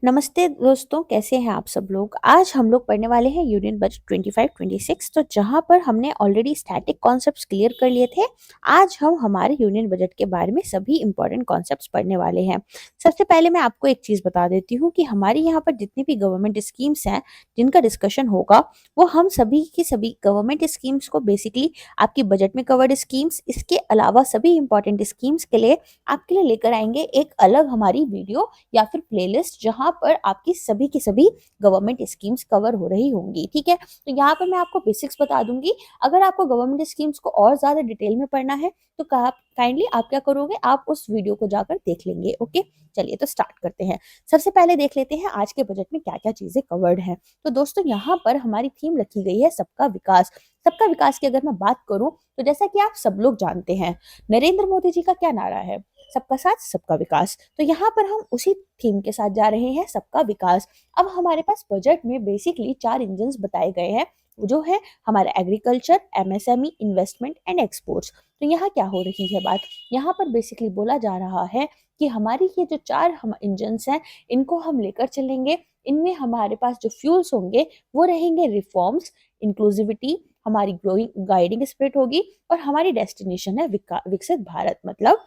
नमस्ते दोस्तों, कैसे हैं आप सब लोग। आज हम लोग पढ़ने वाले हैं यूनियन बजट 25-26। तो जहां पर हमने ऑलरेडी स्टैटिक कॉन्सेप्ट्स क्लियर कर लिए थे, आज हम हमारे यूनियन बजट के बारे में सभी इंपॉर्टेंट कॉन्सेप्ट्स पढ़ने वाले हैं। सबसे पहले मैं आपको एक चीज बता देती हूँ कि हमारे यहाँ पर जितनी भी गवर्नमेंट स्कीम्स हैं जिनका डिस्कशन होगा, वो हम सभी की सभी गवर्नमेंट स्कीम्स को बेसिकली आपकी बजट में कवर्ड स्कीम्स, इसके अलावा सभी इंपॉर्टेंट स्कीम्स के लिए आपके लिए लेकर आएंगे एक अलग हमारी वीडियो या फिर प्लेलिस्ट, जहां पर आपकी सभी की सभी गवर्नमेंट स्कीम्स कवर हो रही होंगी। ठीक है, तो यहाँ पर मैं आपको बेसिक्स बता दूंगी। अगर आपको गवर्नमेंट स्कीम्स को और ज्यादा डिटेल में पढ़ना है तो काइंडली आप क्या करोगे, आप उस वीडियो को जाकर देख लेंगे। ओके, चलिए तो स्टार्ट करते हैं। सबसे पहले देख लेते हैं आज के बजट में क्या क्या चीजें कवर्ड हैं। तो दोस्तों, यहाँ पर हमारी थीम रखी गई है सबका विकास। सबका विकास की अगर मैं बात करूं तो जैसा कि आप सब लोग जानते हैं, नरेंद्र मोदी जी का क्या नारा है, सबका साथ सबका विकास। तो यहाँ पर हम उसी थीम के साथ जा रहे हैं, सबका विकास। अब हमारे पास बजट में बेसिकली 4 इंजन्स बताए गए हैं, जो है हमारा agriculture, MSME, investment and exports. तो यहाँ क्या हो रही है बात, यहाँ पर बेसिकली बोला जा रहा है कि हमारी ये जो 4 हम इंजन्स हैं, इनको हम लेकर चलेंगे। इनमें हमारे पास जो फ्यूल्स होंगे वो रहेंगे रिफॉर्म्स, इंक्लूसिविटी, हमारी ग्रोइंग गाइडिंग स्पिरिट होगी, और हमारी डेस्टिनेशन है विकसित भारत। मतलब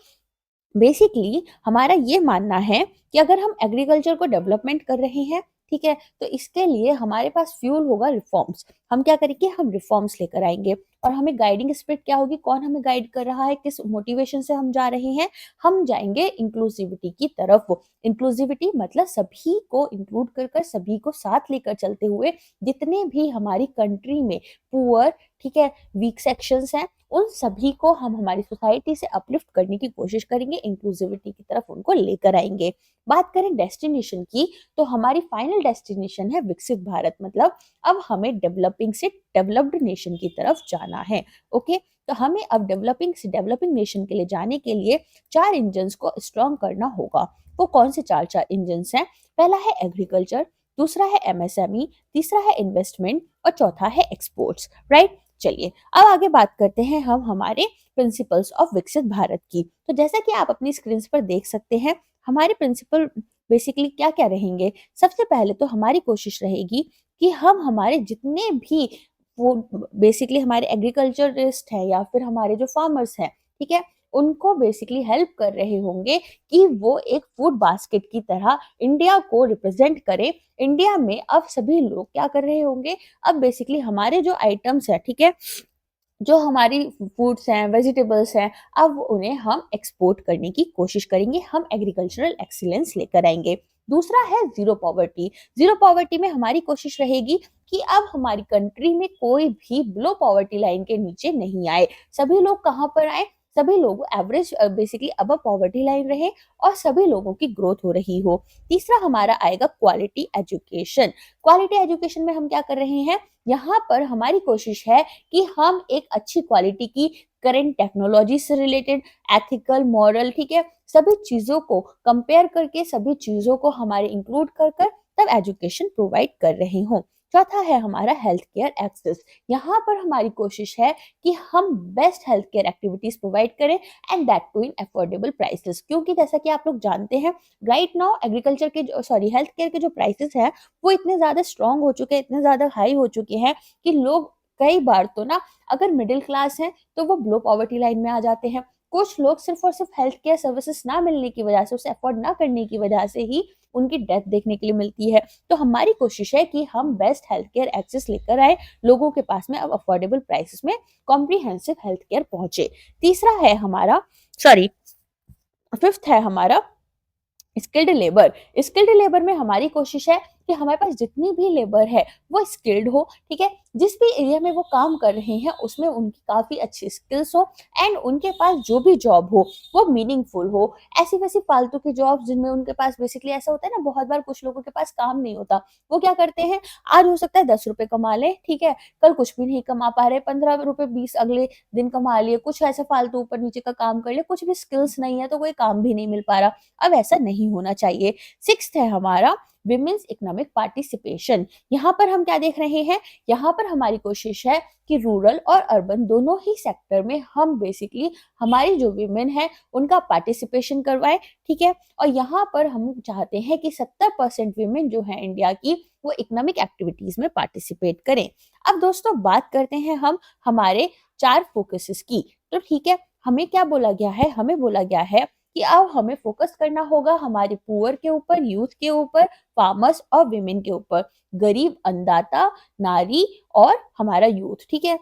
बेसिकली हमारा ये मानना है कि अगर हम एग्रीकल्चर को डेवलपमेंट कर रहे हैं, ठीक है, तो इसके लिए हमारे पास फ्यूल होगा रिफॉर्म्स। हम क्या करेंगे, हम रिफॉर्म्स लेकर आएंगे। और हमें गाइडिंग स्पिरिट क्या होगी, कौन हमें गाइड कर रहा है, किस मोटिवेशन से हम जा रहे हैं, हम जाएंगे इंक्लूसिविटी की तरफ। इंक्लूसिविटी मतलब सभी को इंक्लूड कर सभी को साथ लेकर चलते हुए, जितने भी हमारी कंट्री में पुअर, ठीक है, वीक सेक्शंस हैं, उन सभी को हम हमारी सोसाइटी से अपलिफ्ट करने की कोशिश करेंगे, इंक्लूसिविटी की तरफ उनको लेकर आएंगे। बात करें डेस्टिनेशन की, तो हमारी फाइनल डेस्टिनेशन है विकसित भारत। मतलब अब हमें डेवलपिंग से डेवलप्ड नेशन की तरफ जाना है। ओके, तो हमें अब डेवलपिंग से डेवलपिंग नेशन के लिए जाने के लिए 4 इंजन्स को स्ट्रॉन्ग करना होगा। वो कौन से 4 इंजन्स हैं? पहला है एग्रीकल्चर, दूसरा है एमएसएमई, तीसरा है इन्वेस्टमेंट और चौथा है एक्सपोर्ट्स। राइट, चलिए अब आगे बात करते हैं हम हमारे प्रिंसिपल्स ऑफ विकसित भारत की। तो जैसा कि आप अपनी स्क्रीन पर देख सकते हैं, हमारे प्रिंसिपल बेसिकली क्या क्या रहेंगे। सबसे पहले तो हमारी कोशिश रहेगी कि हम हमारे जितने भी वो बेसिकली हमारे एग्रीकल्चरिस्ट हैं या फिर हमारे जो फार्मर्स हैं, ठीक है, उनको बेसिकली हेल्प कर रहे होंगे कि वो एक फूड बास्केट की तरह इंडिया को रिप्रेजेंट करें। इंडिया में अब सभी लोग क्या कर रहे होंगे, अब बेसिकली हमारे जो आइटम्स है, ठीक है, जो हमारी फूड्स हैं, वेजिटेबल्स हैं, अब उन्हें हम एक्सपोर्ट करने की कोशिश करेंगे, हम एग्रीकल्चरल एक्सीलेंस लेकर आएंगे। दूसरा है जीरो पॉवर्टी। जीरो पॉवर्टी में हमारी कोशिश रहेगी कि अब हमारी कंट्री में कोई भी बिलो पॉवर्टी लाइन के नीचे नहीं आए। सभी लोग कहाँ पर आए, सभी लोग एवरेज बेसिकली अब पॉवर्टी लाइन रहे और सभी लोगों की ग्रोथ हो रही हो। तीसरा हमारा आएगा क्वालिटी एजुकेशन। क्वालिटी एजुकेशन में हम क्या कर रहे हैं, यहाँ पर हमारी कोशिश है कि हम एक अच्छी क्वालिटी की करंट टेक्नोलॉजी से रिलेटेड, एथिकल, मॉरल, ठीक है, सभी चीजों को कंपेयर करके, सभी चीजों को हमारे इंक्लूड कर कर तब एजुकेशन प्रोवाइड कर रहे हो। चौथा है हमारा हेल्थ केयर एक्सेस। यहाँ पर हमारी कोशिश है कि हम best health care activities provide करें, and that too in affordable prices. क्योंकि जैसा कि आप लोग जानते हैं, राइट नाउ एग्रीकल्चर के हेल्थ केयर के जो प्राइसेस है वो इतने ज्यादा स्ट्रांग हो चुके हैं, इतने ज्यादा हाई हो चुके हैं कि लोग कई बार तो ना, अगर मिडिल क्लास है तो वो बिलो पॉवर्टी लाइन में आ जाते हैं। कुछ लोग सिर्फ और सिर्फ हेल्थ केयर सर्विसेज ना मिलने की वजह से, उसे अफोर्ड ना करने की वजह से ही उनकी डेथ देखने के लिए मिलती है। तो हमारी कोशिश है कि हम बेस्ट हेल्थ केयर एक्सेस लेकर आए, लोगों के पास में अब अफोर्डेबल प्राइसेस में कॉम्प्रिहेंसिव हेल्थ केयर पहुंचे। तीसरा है हमारा, सॉरी, फिफ्थ है हमारा स्किल्ड लेबर। स्किल्ड लेबर में हमारी कोशिश है कि हमारे पास जितनी भी लेबर है वो स्किल्ड हो, ठीक है, जिस भी एरिया में वो काम कर रहे हैं उसमें उनकी काफी अच्छी स्किल्स हो, एंड उनके पास जो भी जॉब हो वो मीनिंगफुल हो। ऐसी वैसी फालतू की जॉब जिनमें उनके पास बेसिकली ऐसा होता है ना, बहुत बार कुछ लोगों के पास काम नहीं होता, वो क्या करते हैं, आज हो सकता है 10 रुपए कमा ले, ठीक है, कल कुछ भी नहीं कमा पा रहे, 15 रुपए 20 अगले दिन कमा लिए, कुछ ऐसा फालतू ऊपर नीचे का काम कर ले, कुछ भी स्किल्स नहीं है तो कोई काम भी नहीं मिल पा रहा। अब ऐसा नहीं होना चाहिए। सिक्स्थ है हमारा विमेन्स इकोनॉमिक पार्टिसिपेशन। यहाँ पर हम क्या देख रहे हैं, यहाँ पर हमारी कोशिश है कि रूरल और अर्बन दोनों ही सेक्टर में हम बेसिकली हमारी जो विमेन है उनका पार्टिसिपेशन करवाएं, ठीक है। और यहाँ पर हम चाहते हैं कि 70% विमेन जो है इंडिया की वो इकोनॉमिक एक्टिविटीज में पार्टिसिपेट करें। अब दोस्तों बात करते हैं हम हमारे 4 फोकसेस की। तो ठीक है, हमें क्या बोला गया है, हमें बोला गया है कि अब हमें फोकस करना होगा हमारे पुअर के ऊपर, यूथ के ऊपर, फार्मर्स और विमेन के ऊपर, गरीब, अन्नदाता, नारी और हमारा यूथ, ठीक है।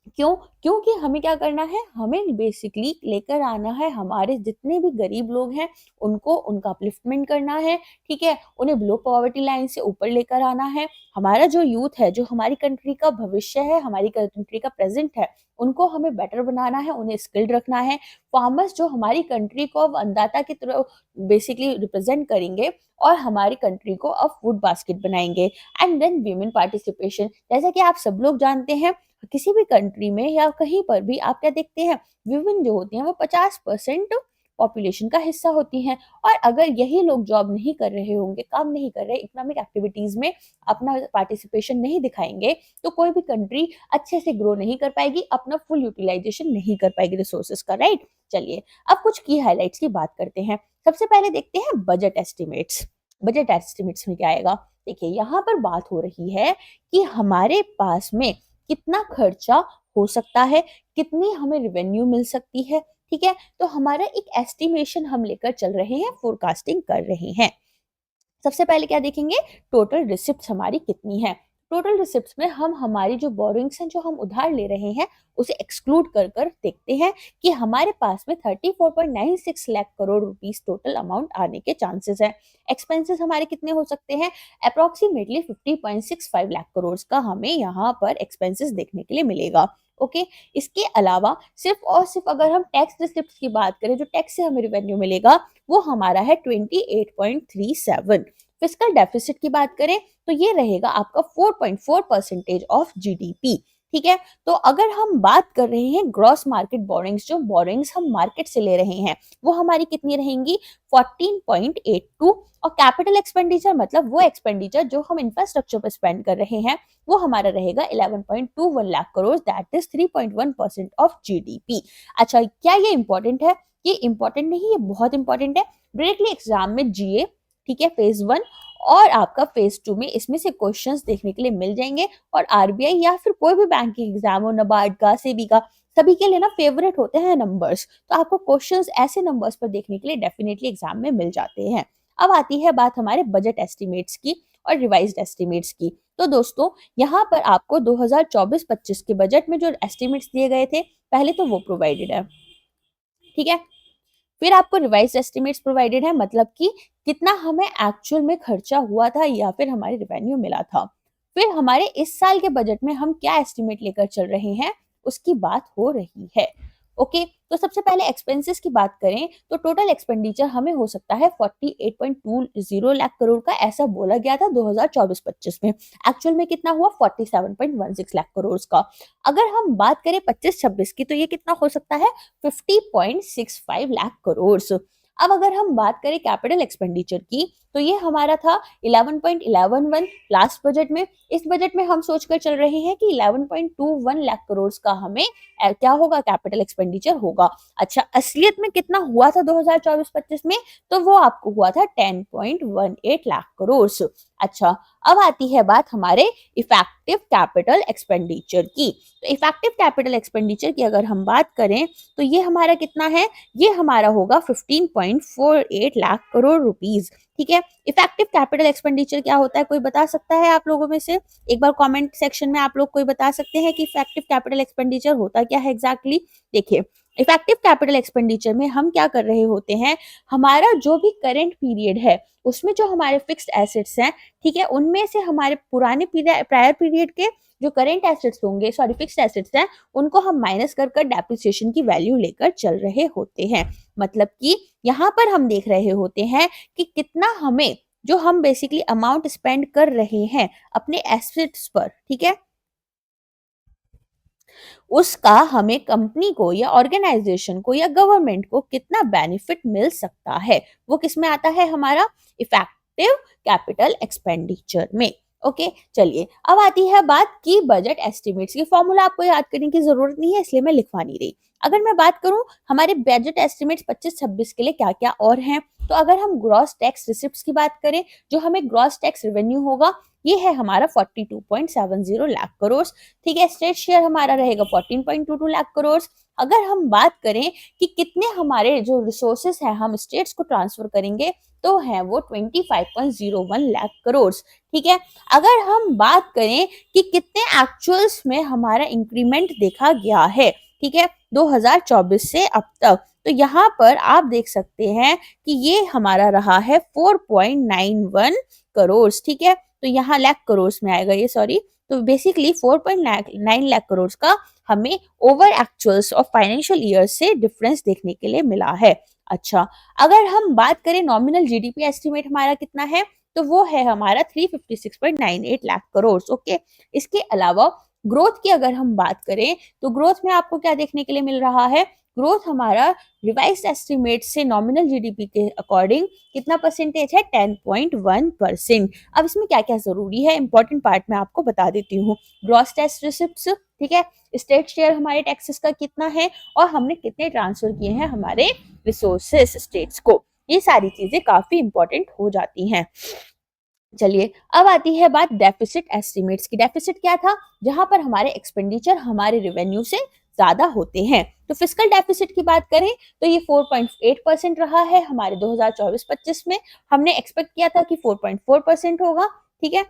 क्यों? क्योंकि हमें क्या करना है, हमें बेसिकली लेकर आना है हमारे जितने भी गरीब लोग हैं उनको, उनका अपलिफ्टमेंट करना है, ठीक है। उन्हें बिलो पॉवर्टी लाइन से ऊपर लेकर आना है। हमारा जो यूथ है, जो हमारी कंट्री का भविष्य है, हमारी कंट्री का प्रेजेंट है, उनको हमें बेटर बनाना है, उन्हें स्किल्ड रखना है। फार्मर्स जो हमारी कंट्री को अब अन्नदाता की तरह बेसिकली रिप्रेजेंट करेंगे और हमारी कंट्री को अब फूड बास्केट बनाएंगे। एंड देन वीमेन पार्टिसिपेशन, जैसा कि आप सब लोग जानते हैं किसी भी कंट्री में या कहीं पर भी आप क्या देखते हैं, विमेन जो होती हैं वो 50% पॉपुलेशन का हिस्सा होती हैं। और अगर यही लोग जॉब नहीं कर रहे होंगे, काम नहीं कर रहे, इकोनॉमिक एक्टिविटीज में अपना पार्टिसिपेशन नहीं दिखाएंगे, तो कोई भी कंट्री अच्छे से ग्रो नहीं कर पाएगी, अपना फुल यूटिलाइजेशन नहीं कर पाएगी रिसोर्सेज का, राइट। चलिए अब कुछ की हाइलाइट्स की बात करते हैं। सबसे पहले देखते हैं बजट एस्टिमेट्स। बजट एस्टिमेट्स में क्या आएगा, देखिए यहाँ पर बात हो रही है कि हमारे पास में कितना खर्चा हो सकता है, कितनी हमें रेवेन्यू मिल सकती है, ठीक है। तो हमारा एक एस्टिमेशन हम लेकर चल रहे हैं, फोरकास्टिंग कर रहे हैं। सबसे पहले क्या देखेंगे, टोटल रिसिप्ट हमारी कितनी है। टोटल रिसिप्ट में हम हमारी जो बोरिंग्स हैं, जो हम उधार ले रहे हैं, उसे एक्सक्लूड कर कर देखते हैं कि हमारे पास में 34.96 lakh crore rupees total amount आने के चांसेस है। एक्सपेंसेस हमारे कितने हो सकते हैं, अप्रोक्सीमेटली 50.65 लाख करोड़ का हमें यहाँ पर एक्सपेंसेस देखने के लिए मिलेगा। ओके, इसके अलावा सिर्फ और सिर्फ अगर हम टैक्स रिसिप्ट की बात करें, जो टैक्स से हमें रेवेन्यू मिलेगा, वो हमारा है 28.37। फिस्कल डेफिसिट की बात करें तो ये रहेगा आपका 4.4% ऑफ जीडीपी, ठीक है। तो अगर हम बात कर रहे हैं ग्रॉस मार्केट बोरिंग्स, जो बोरिंग्स हम मार्केट से ले रहे हैं, वो हमारी कितनी रहेंगी, 14.82। और कैपिटल एक्सपेंडिचर मतलब वो एक्सपेंडिचर जो हम इंफ्रास्ट्रक्चर पर स्पेंड कर रहे हैं, वो हमारा रहेगा 11.21 lakh crore, that is 3.1% of GDP. अच्छा, क्या ये इंपॉर्टेंट है? ये इंपॉर्टेंट नहीं, ये बहुत इंपॉर्टेंट है। डायरेक्टली एग्जाम में जीए, ठीक है, फेज 1 और आपका फेज 2 में इसमें से क्वेश्चंस देखने के लिए मिल जाएंगे। और आरबीआई या फिर कोई भी बैंकिंग एग्जाम हो, नबार्ड का, सेबी का, सभी के लिए ना फेवरेट होते हैं नंबर्स, तो आपको क्वेश्चंस ऐसे नंबर्स पर देखने के लिए डेफिनेटली एग्जाम में मिल जाते हैं। अब आती है बात हमारे बजट एस्टिमेट्स की और रिवाइज्ड एस्टिमेट्स की। तो दोस्तों यहाँ पर आपको 2024-25 के बजट में जो एस्टिमेट्स दिए गए थे, पहले तो वो प्रोवाइडेड है, ठीक है। फिर आपको रिवाइज एस्टिमेट्स प्रोवाइडेड है, मतलब कि कितना हमें एक्चुअल में खर्चा हुआ था या फिर हमारे रेवेन्यू मिला था। फिर हमारे इस साल के बजट में हम क्या एस्टिमेट लेकर चल रहे हैं, उसकी बात हो रही है। ओके, तो सबसे पहले एक्सपेंसेस की बात करें तो टोटल एक्सपेंडिचर हमें हो सकता है 48.20 लाख करोड़ का, ऐसा बोला गया था 2024-25 में। एक्चुअल में कितना हुआ, 47.16 लाख करोड़ का। अगर हम बात करें 25-26 की, तो ये कितना हो सकता है, 50.65 लाख करोड़। अब अगर हम बात करें कैपिटल एक्सपेंडिचर की, तो ये हमारा था 11.11 लास्ट बजट में। इस बजट में हम सोचकर चल रहे हैं कि 11.21 लाख करोड़ का हमें क्या होगा, कैपिटल एक्सपेंडिचर होगा। अच्छा, असलियत में कितना हुआ था 2024-25 में, तो वो आपको हुआ था 10.18 लाख करोड़। अच्छा, अब आती है बात हमारे इफेक्टिव कैपिटल एक्सपेंडिचर की। तो इफेक्टिव कैपिटल एक्सपेंडिचर की अगर हम बात करें तो ये हमारा कितना है, ये हमारा होगा 15.48 लाख करोड़ रुपीस, ठीक है। इफेक्टिव कैपिटल एक्सपेंडिचर क्या होता है, कोई बता सकता है आप लोगों में से? एक बार कमेंट सेक्शन में आप लोग कोई बता सकते हैं कि इफेक्टिव कैपिटल एक्सपेंडिचर होता क्या है एग्जैक्टली। देखिए, इफेक्टिव कैपिटल एक्सपेंडिचर में हम क्या कर रहे होते हैं, हमारा जो भी करेंट पीरियड है उसमें जो हमारे फिक्स्ड एसेट्स हैं, ठीक है, उनमें से हमारे पुराने प्रायर पीरियड के जो करेंट एसेट्स होंगे, सॉरी फिक्स्ड एसेट्स हैं, उनको हम माइनस कर कर डेप्रिसिएशन की वैल्यू लेकर चल रहे होते हैं। मतलब कि यहाँ पर हम देख रहे होते हैं कि कितना हमें, जो हम बेसिकली अमाउंट स्पेंड कर रहे हैं अपने एसेट्स पर, ठीक है, उसका हमें कंपनी को या ऑर्गेनाइजेशन को या गवर्नमेंट को कितना बेनिफिट मिल सकता है, वो किस में आता है, हमारा इफेक्टिव कैपिटल एक्सपेंडिचर में। ओके चलिए अब आती है बात की बजट एस्टिमेट्स की। फॉर्मूला आपको याद करने की जरूरत नहीं है इसलिए मैं लिखवा नहीं रही। अगर मैं बात करूं हमारे बजट एस्टिमेट्स 25-26 के लिए क्या क्या और हैं, तो अगर हम ग्रॉस टैक्स रिसिप्ट्स की बात करें, जो हमें ग्रॉस टैक्स रेवेन्यू होगा ये है हमारा 42.70 लाख करोड़। ठीक है, स्टेट शेयर हमारा रहेगा 14.22 लाख करोड़। अगर हम बात करें कि कितने हमारे जो रिसोर्सेस हैं हम स्टेट्स को ट्रांसफर करेंगे, तो है वो 25.01 लाख करोड़। ठीक है, अगर हम बात करें कि कितने एक्चुअल्स में हमारा इंक्रीमेंट देखा गया है, ठीक है, 2024 से अब तक, तो यहाँ पर आप देख सकते हैं कि ये हमारा रहा है 4.91 करोड़। ठीक है, तो यहाँ लाख करोड़ में आएगा ये, सॉरी, तो बेसिकली 4.9 लाख करोड़ का हमें over actuals of financial year से डिफरेंस देखने के लिए मिला है। अच्छा, अगर हम बात करें नॉमिनल जीडीपी एस्टिमेट हमारा कितना है, तो वो है हमारा 356.98 लाख करोड़। ओके, इसके अलावा ग्रोथ की अगर हम बात करें तो ग्रोथ में आपको क्या देखने के लिए मिल रहा है, ग्रोथ हमारा रिवाइज्ड एस्टिमेट से नॉमिनल जीडीपी के अकॉर्डिंग कितना परसेंटेज है, 10.1%। अब इसमें क्या क्या जरूरी है, इंपॉर्टेंट पार्ट में आपको बता देती हूँ। ग्रॉस टैक्स रिसिप्ट्स, ठीक है, स्टेट शेयर हमारे टैक्सेस का कितना है और हमने कितने ट्रांसफर किए हैं हमारे रिसोर्सेस स्टेट्स को, ये सारी चीजें काफी इंपॉर्टेंट हो जाती हैं। चलिए अब आती है बात डेफिसिट एस्टिमेट्स की। डेफिसिट क्या था, जहां पर हमारे एक्सपेंडिचर हमारे रेवेन्यू से ज्यादा होते हैं। तो फिस्कल डेफिसिट की बात करें तो ये 4.8% रहा है हमारे 2024-25 में। हमने एक्सपेक्ट किया था कि 4.4% होगा। ठीक है,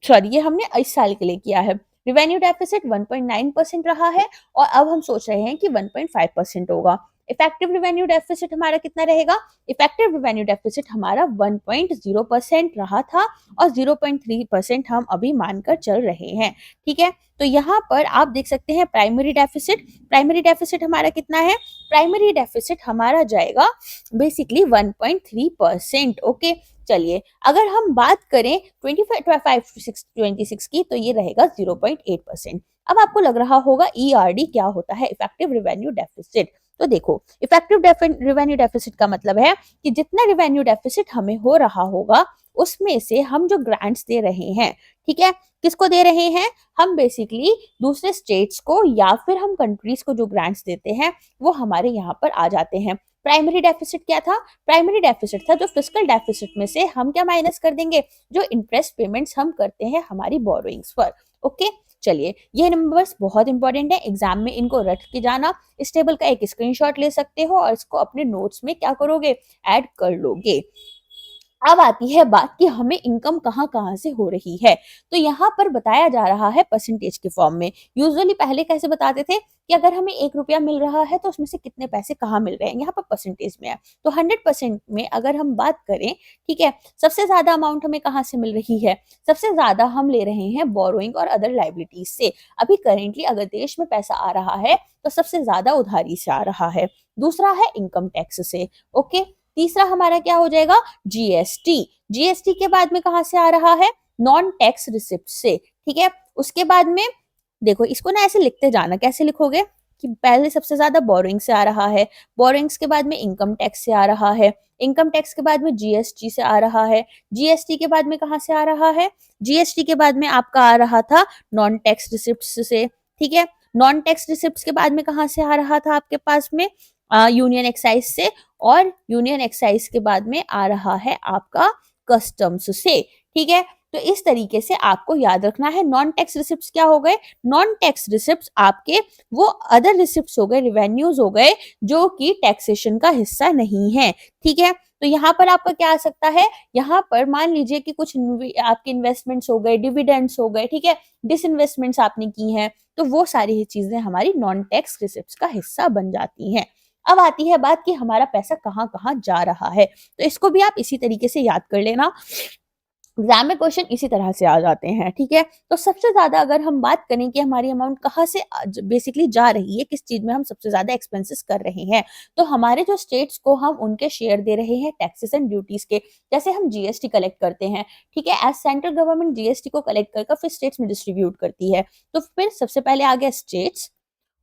सॉरी, ये हमने इस साल के लिए किया है। रिवेन्यू डेफिसिट 1.9% रहा है और अब हम सोच रहे हैं कि 1.5% होगा। इफेक्टिव रिवेन्यू डेफिसिट हमारा कितना रहेगा, इफेक्टिव रिवेन्यू डेफिसिट हमारा 1.0% रहा था और 0.3% हम अभी मानकर चल रहे हैं। ठीक है, तो यहाँ पर आप देख सकते हैं प्राइमरी डेफिसिट, प्राइमरी डेफिसिट हमारा कितना है, प्राइमरी डेफिसिट हमारा जाएगा बेसिकली 1.3%। ओके, चलिए अगर हम बात करें 25-26 की, तो ये रहेगा 0.8%। अब आपको लग रहा होगा ईआरडी क्या होता है, इफेक्टिव रिवेन्यू डेफिसिट। तो देखो, इफेक्टिव रिवेन्यू डेफिसिट का मतलब है कि जितना रिवेन्यू डेफिसिट हमें हो रहा होगा उसमें से हम जो ग्रांट्स दे रहे हैं, ठीक है, किसको दे रहे हैं, हम बेसिकली दूसरे स्टेट्स को या फिर हम कंट्रीज को जो ग्रांट्स देते हैं वो हमारे यहाँ पर आ जाते हैं। प्राइमरी डेफिसिट क्या था, प्राइमरी डेफिसिट था जो फिस्कल डेफिसिट में से हम क्या माइनस कर देंगे, जो इंटरेस्ट पेमेंट्स हम करते हैं हमारी बोरोइंग्स पर। ओके, चलिए ये नंबर्स बहुत इंपॉर्टेंट है, एग्जाम में इनको रट के जाना। इस टेबल का एक स्क्रीनशॉट ले सकते हो और इसको अपने नोट्स में क्या करोगे, ऐड कर लोगे। अब आती है बात कि हमें इनकम कहाँ कहाँ से हो रही है, तो यहाँ पर बताया जा रहा है परसेंटेज के फॉर्म में। यूजुअली पहले कैसे बताते थे कि अगर हमें 1 रुपया मिल रहा है तो उसमें से कितने पैसे कहाँ मिल रहे हैं, यहाँ पर परसेंटेज में है। तो 100% में अगर हम बात करें, ठीक है, सबसे ज्यादा अमाउंट हमें कहाँ से मिल रही है, सबसे ज्यादा हम ले रहे हैं बोरोइंग और अदर लाइबिलिटीज से। अभी करेंटली अगर देश में पैसा आ रहा है तो सबसे ज्यादा उधारी से आ रहा है। दूसरा है इनकम टैक्स से। ओके, तीसरा हमारा क्या हो जाएगा, जीएसटी। जीएसटी के बाद में कहां से आ रहा है, नॉन टैक्स रिसिप्ट से। ठीक है, उसके बाद में देखो, इसको ना ऐसे लिखते जाना, कैसे लिखोगे कि पहले सबसे ज्यादा बोरोइंग से आ रहा है, बोरोइंग्स के बाद में इनकम टैक्स से आ रहा है, इनकम टैक्स के बाद में जीएसटी से आ रहा है, जीएसटी के बाद में कहां से आ रहा है, जीएसटी के बाद में आपका आ रहा था नॉन टैक्स रिसिप्ट से। ठीक है, नॉन टैक्स रिसिप्ट के बाद में कहां से आ रहा था आपके पास में, यूनियन एक्साइज से, और यूनियन एक्साइज के बाद में आ रहा है आपका कस्टम्स से। ठीक है, तो इस तरीके से आपको याद रखना है। नॉन टैक्स रिसिप्ट्स क्या हो गए, नॉन टैक्स रिसिप्ट्स आपके वो अदर रिसिप्ट्स हो गए, रिवेन्यूज हो गए जो कि टैक्सेशन का हिस्सा नहीं है। ठीक है, तो यहाँ पर आपका क्या आ सकता है, यहाँ पर मान लीजिए कि कुछ आपके इन्वेस्टमेंट्स हो गए, डिविडेंड्स हो गए, ठीक है, डिसइन्वेस्टमेंट्स आपने की हैं, तो वो सारी चीजें हमारी नॉन टैक्स रिसिप्ट्स का हिस्सा बन जाती हैं। अब आती है बात कि हमारा पैसा कहाँ कहाँ जा रहा है, तो इसको भी आप इसी तरीके से याद कर लेना, एग्जाम में क्वेश्चन इसी तरह से आ जाते हैं। ठीक है, तो सबसे ज्यादा अगर हम बात करें कि हमारी अमाउंट कहाँ से बेसिकली जा रही है, किस चीज में हम सबसे ज्यादा एक्सपेंसेस कर रहे हैं, तो हमारे जो स्टेट्स को हम उनके शेयर दे रहे हैं टैक्सेस एंड ड्यूटीज के। जैसे हम जीएसटी कलेक्ट करते हैं, ठीक है, एज सेंट्रल गवर्नमेंट जीएसटी को कलेक्ट करके फिर स्टेट्स में डिस्ट्रीब्यूट करती है, तो फिर सबसे पहले आ गया स्टेट्स,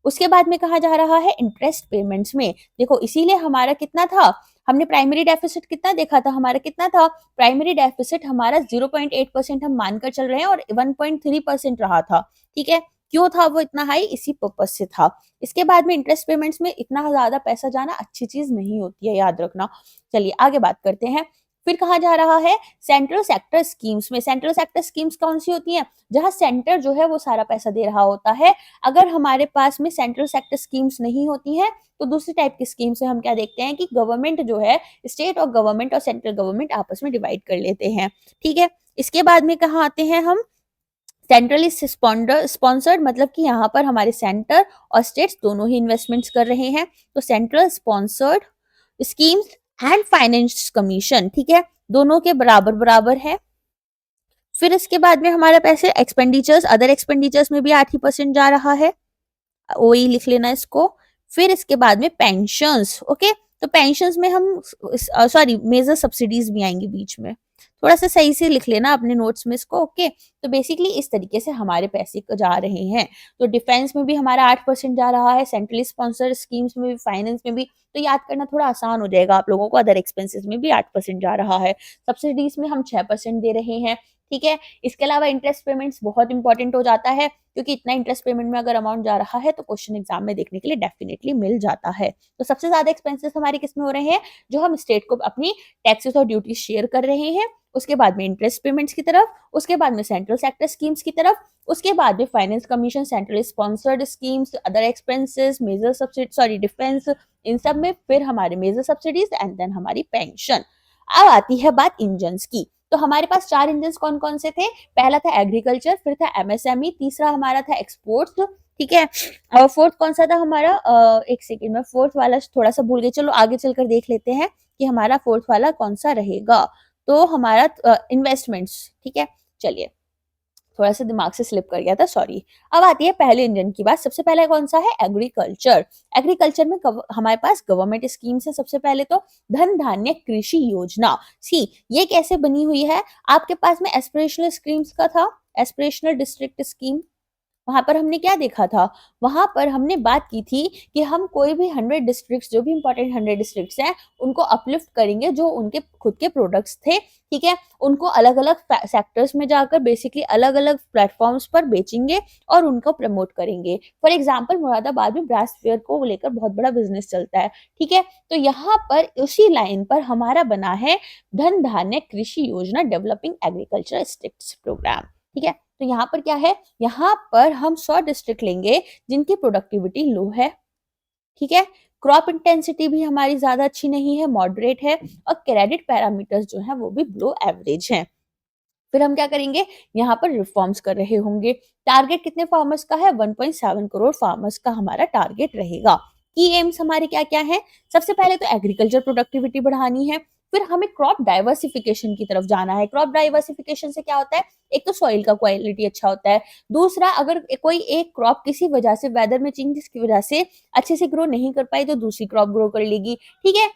उसके बाद में कहा जा रहा है इंटरेस्ट पेमेंट्स में। देखो इसीलिए हमारा कितना था, हमने प्राइमरी डेफिसिट कितना देखा था, हमारा कितना था, प्राइमरी डेफिसिट हमारा 0.8% हम मानकर चल रहे हैं और 1.3% रहा था, ठीक है। क्यों था वो इतना हाई, इसी पर्पज से था। इसके बाद में इंटरेस्ट पेमेंट्स में इतना ज्यादा पैसा जाना अच्छी चीज नहीं होती है, याद रखना। चलिए आगे बात करते हैं। फिर कहा जा रहा है सेंट्रल सेक्टर स्कीम्स में। सेंट्रल सेक्टर स्कीम्स कौन सी होती हैं, जहां सेंटर जो है वो सारा पैसा दे रहा होता है। अगर हमारे पास में सेंट्रल सेक्टर स्कीम्स नहीं होती हैं तो दूसरी टाइप की स्कीम से हम क्या देखते हैं कि गवर्नमेंट जो है, स्टेट और गवर्नमेंट और सेंट्रल गवर्नमेंट आपस में डिवाइड कर लेते हैं, ठीक है। इसके बाद में कहाँ आते हैं हम, सेंट्रली स्पॉन्सर्ड, मतलब कि यहाँ पर हमारे सेंटर और स्टेट्स दोनों ही इन्वेस्टमेंट्स कर रहे हैं, तो central sponsored schemes and finance commission, ठीक है, दोनों के बराबर बराबर है। फिर इसके बाद में हमारे पैसे एक्सपेंडिचर्स, अदर एक्सपेंडिचर्स में भी 8% जा रहा है, ओई लिख लेना इसको। फिर इसके बाद में पेंशंस, ओके, तो पेंशंस में हम सॉरी मेजर सब्सिडीज भी आएंगी बीच में, थोड़ा सा सही से लिख लेना अपने नोट्स में इसको, ओके। तो बेसिकली इस तरीके से हमारे पैसे जा रहे हैं। तो डिफेंस में भी हमारा 8% जा रहा है, सेंट्रली स्पॉन्सर्ड स्कीम्स में भी, फाइनेंस में भी, तो याद करना थोड़ा आसान हो जाएगा आप लोगों को। अदर एक्सपेंसेस में भी 8% जा रहा है, सब्सिडीज में हम 6% दे रहे हैं, ठीक है। इसके अलावा इंटरेस्ट पेमेंट्स बहुत इंपॉर्टेंट हो जाता है, क्योंकि इतना इंटरेस्ट पेमेंट में अगर अमाउंट जा रहा है तो क्वेश्चन एग्जाम में देखने के लिए डेफिनेटली मिल जाता है। तो सबसे ज्यादा एक्सपेंसेस हमारे किसमें हो रहे हैं, जो हम स्टेट को अपनी टैक्सेस और ड्यूटी शेयर कर रहे हैं, उसके बाद में इंटरेस्ट पेमेंट्स की तरफ, उसके बाद में सेंट्रल सेक्टर स्कीम्स की तरफ, उसके बाद में finance commission, central sponsored schemes, other expenses, major subsidy, sorry defence, इन सब में फिर हमारे मेजर सब्सिडीज एंड देन हमारी पेंशन। अब आती है बात इंजन की। तो हमारे पास 4 इंजन कौन कौन से थे, पहला था एग्रीकल्चर, फिर था एमएसएमई, तीसरा हमारा था एक्सपोर्ट्स, ठीक है, और फोर्थ कौन सा था हमारा, एक सेकेंड में फोर्थ वाला थोड़ा सा भूल गई, चलो आगे चलकर देख लेते हैं कि हमारा फोर्थ वाला कौन सा रहेगा। तो हमारा इन्वेस्टमेंट्स, ठीक है। चलिए थोड़ा सा दिमाग से स्लिप कर गया था, सॉरी। अब आती है पहले इंजन की बात। सबसे पहले कौन सा है, एग्रीकल्चर। एग्रीकल्चर में हमारे पास गवर्नमेंट स्कीम्स है। सबसे पहले तो धन धान्य कृषि योजना, सी ये कैसे बनी हुई है, आपके पास में एस्पिरेशनल स्कीम्स का था, एस्पिरेशनल डिस्ट्रिक्ट स्कीम, वहां पर हमने क्या देखा था, वहां पर हमने बात की थी कि हम कोई भी 100 डिस्ट्रिक्ट्स, जो भी इंपॉर्टेंट 100 डिस्ट्रिक्ट्स हैं, उनको अपलिफ्ट करेंगे, जो उनके खुद के प्रोडक्ट्स थे, ठीक है, उनको अलग अलग सेक्टर्स में जाकर बेसिकली अलग अलग प्लेटफॉर्म्स पर बेचेंगे और उनको प्रमोट करेंगे। फॉर एग्जाम्पल मुरादाबाद में ब्रास फेयर को लेकर बहुत बड़ा बिजनेस चलता है, ठीक है। तो यहाँ पर उसी लाइन पर हमारा बना है धन धान्य कृषि योजना, डेवलपिंग एग्रीकल्चर स्टेट्स प्रोग्राम, ठीक है। तो यहाँ पर क्या है, यहाँ पर हम 100 डिस्ट्रिक्ट लेंगे जिनकी प्रोडक्टिविटी लो है, ठीक है, क्रॉप इंटेंसिटी भी हमारी ज्यादा अच्छी नहीं है, मॉडरेट है, और क्रेडिट पैरामीटर्स जो है वो भी बिलो एवरेज हैं। फिर हम क्या करेंगे, यहाँ पर रिफॉर्म्स कर रहे होंगे। टारगेट कितने फार्मर्स का है, 1.7 करोड़ फार्मर्स का हमारा टारगेट रहेगा। की एम्स हमारे क्या क्या है, सबसे पहले तो एग्रीकल्चर प्रोडक्टिविटी बढ़ानी है, फिर हमें क्रॉप डाइवर्सिफिकेशन की तरफ जाना है। क्रॉप डाइवर्सिफिकेशन से क्या होता है, एक तो सॉइल का क्वालिटी अच्छा होता है, दूसरा अगर कोई एक क्रॉप किसी वजह से, वेदर में चेंजेस की वजह से अच्छे से ग्रो नहीं कर पाई तो दूसरी क्रॉप ग्रो कर लेगी, ठीक है।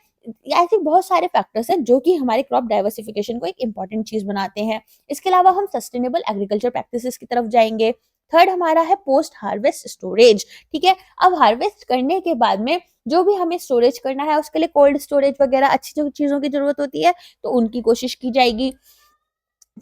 ऐसे बहुत सारे फैक्टर्स हैं जो कि हमारे क्रॉप डाइवर्सिफिकेशन को एक इंपॉर्टेंट चीज बनाते हैं। इसके अलावा हम सस्टेनेबल एग्रीकल्चर प्रैक्टिसेस की तरफ जाएंगे। थर्ड हमारा है पोस्ट हार्वेस्ट स्टोरेज, ठीक है। अब हार्वेस्ट करने के बाद में जो भी हमें स्टोरेज करना है, उसके लिए कोल्ड स्टोरेज वगैरह अच्छी जो चीजों की जरूरत होती है, तो उनकी कोशिश की जाएगी।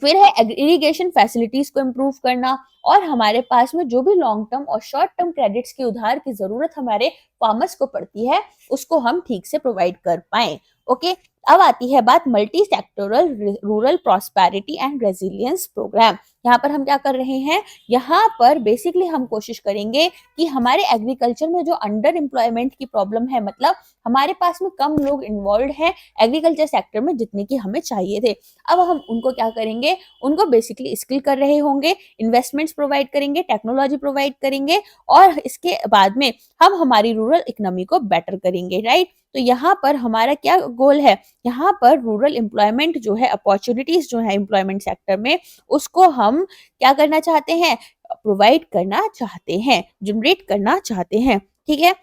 फिर है इरिगेशन फैसिलिटीज को इम्प्रूव करना, और हमारे पास में जो भी लॉन्ग टर्म और शॉर्ट टर्म क्रेडिट्स की उधार की जरूरत हमारे फार्मर्स को पड़ती है, उसको हम ठीक से प्रोवाइड कर पाए, ओके। अब आती है बात multi sectoral rural prosperity and resilience programme. यहाँ पर हम क्या कर रहे हैं, यहाँ पर बेसिकली हम कोशिश करेंगे कि हमारे एग्रीकल्चर में जो अंडर एम्प्लॉयमेंट की प्रॉब्लम है, मतलब हमारे पास में कम लोग इन्वॉल्व हैं एग्रीकल्चर सेक्टर में जितने की हमें चाहिए थे, अब हम उनको क्या करेंगे, उनको बेसिकली स्किल कर रहे होंगे, इन्वेस्टमेंट्स प्रोवाइड करेंगे, टेक्नोलॉजी प्रोवाइड करेंगे, और इसके बाद में हम हमारी रूरल इकोनॉमी को बेटर करेंगे, राइट। तो यहाँ पर हमारा क्या गोल है, यहाँ पर रूरल एम्प्लॉयमेंट जो है, अपॉर्चुनिटीज जो है एम्प्लॉयमेंट सेक्टर में, उसको हम क्या करना चाहते हैं, प्रोवाइड करना चाहते हैं, जनरेट करना चाहते हैं, ठीक है।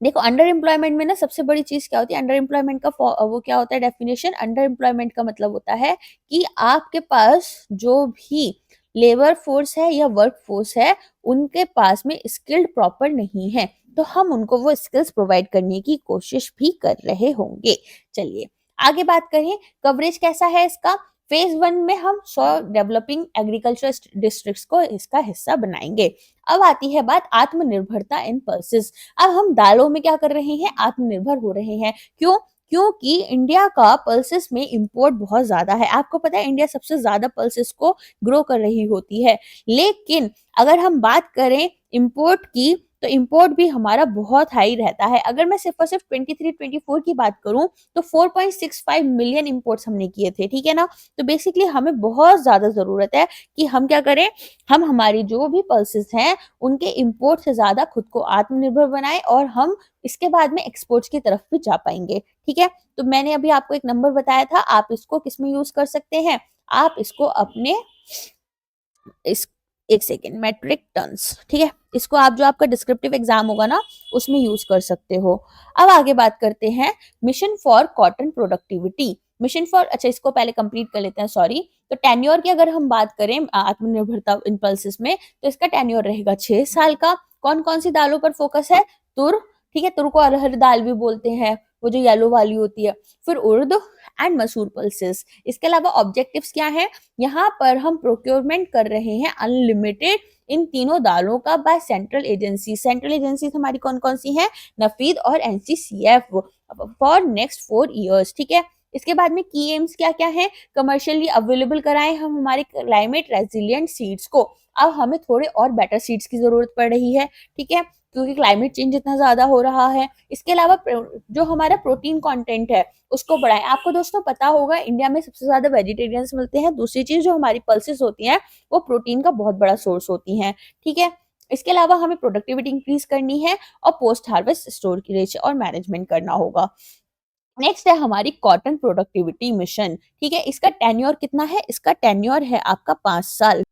देखो अंडर एम्प्लॉयमेंट में ना सबसे बड़ी चीज क्या होती है, अंडर एम्प्लॉयमेंट का वो क्या होता है डेफिनेशन, अंडर एम्प्लॉयमेंट का मतलब होता है कि आपके पास जो भी लेबर फोर्स है या वर्क फोर्स है, उनके पास में स्किल्ड प्रॉपर नहीं है, तो हम उनको वो स्किल्स प्रोवाइड करने की कोशिश भी कर रहे होंगे। चलिए आगे बात करें, कवरेज कैसा है इसका। फेज 1 में हम 100 डेवलपिंग एग्रीकल्चर डिस्ट्रिक्ट्स को इसका हिस्सा बनाएंगे। अब आती है बात आत्मनिर्भरता इन पल्सेस। अब हम दालों में क्या कर रहे हैं, आत्मनिर्भर हो रहे हैं। क्यों? क्योंकि इंडिया का पल्सेस में इंपोर्ट बहुत ज्यादा है। आपको पता है इंडिया सबसे ज्यादा पल्सेस को ग्रो कर रही होती है, लेकिन अगर हम बात करें इंपोर्ट की, तो इंपोर्ट भी हमारा बहुत हाई रहता है। अगर मैं सिर्फ और सिर्फ 23-24 की बात करूं, तो 4.65 मिलियन इंपोर्ट्स हमने किए थे, ठीक है ना। तो बेसिकली हमें बहुत ज्यादा जरूरत है कि हम क्या करें, हम हमारी जो भी पल्सेस हैं उनके इंपोर्ट से ज्यादा खुद को आत्मनिर्भर बनाएं, और हम इसके बाद में एक्सपोर्ट्स की तरफ भी जा पाएंगे, ठीक है। तो मैंने अभी आपको एक नंबर बताया था, आप इसको किसमें यूज कर सकते हैं, आप इसको अपने इस एक सेकेंड, मेट्रिक टन्स, ठीक है, इसको आप जो आपका डिस्क्रिप्टिव एग्जाम होगा ना उसमें यूज कर सकते हो। अब आगे बात करते हैं mission for cotton productivity. Mission for, अच्छा इसको पहले कंप्लीट कर लेते हैं, सॉरी। तो टेन्योर की अगर हम बात करें आत्मनिर्भरता इम्पल्सिस में, तो इसका टेन्योर रहेगा 6 साल का। कौन कौन सी दालों पर फोकस है, तुर, ठीक है, तुर को अरहर दाल भी बोलते हैं, वो जो येलो वाली होती है, फिर उर्द एंड मसूर पल्सेस। इसके अलावा ऑब्जेक्टिव्स क्या है, यहाँ पर हम प्रोक्योरमेंट कर रहे हैं अनलिमिटेड इन तीनों दालों का by central agency. Central agency हमारी कौन कौन सी है, नफीद और एनसीसीएफ, फॉर नेक्स्ट 4 ईयर्स, ठीक है। इसके बाद में की एम्स क्या क्या है, कमर्शियली अवेलेबल कराएं हम हमारे क्लाइमेट रेजिलिएंट सीड्स को। अब हमें थोड़े और बेटर सीड्स की जरूरत पड़ रही है, ठीक है, क्योंकि क्लाइमेट चेंज इतना ज्यादा हो रहा है। इसके अलावा जो हमारा प्रोटीन कंटेंट है उसको बढ़ाएं। आपको दोस्तों पता होगा इंडिया में सबसे ज्यादा वेजिटेरियंस मिलते हैं। दूसरी चीज, जो हमारी पल्सेस होती हैं वो प्रोटीन का बहुत बड़ा सोर्स होती हैं, ठीक है। इसके अलावा हमें प्रोडक्टिविटी इंक्रीज करनी है और पोस्ट हार्वेस्ट स्टोरेज और मैनेजमेंट करना होगा। नेक्स्ट है हमारी कॉटन प्रोडक्टिविटी मिशन, ठीक है। इसका टेन्योर कितना है, इसका टेन्योर है आपका 5 साल।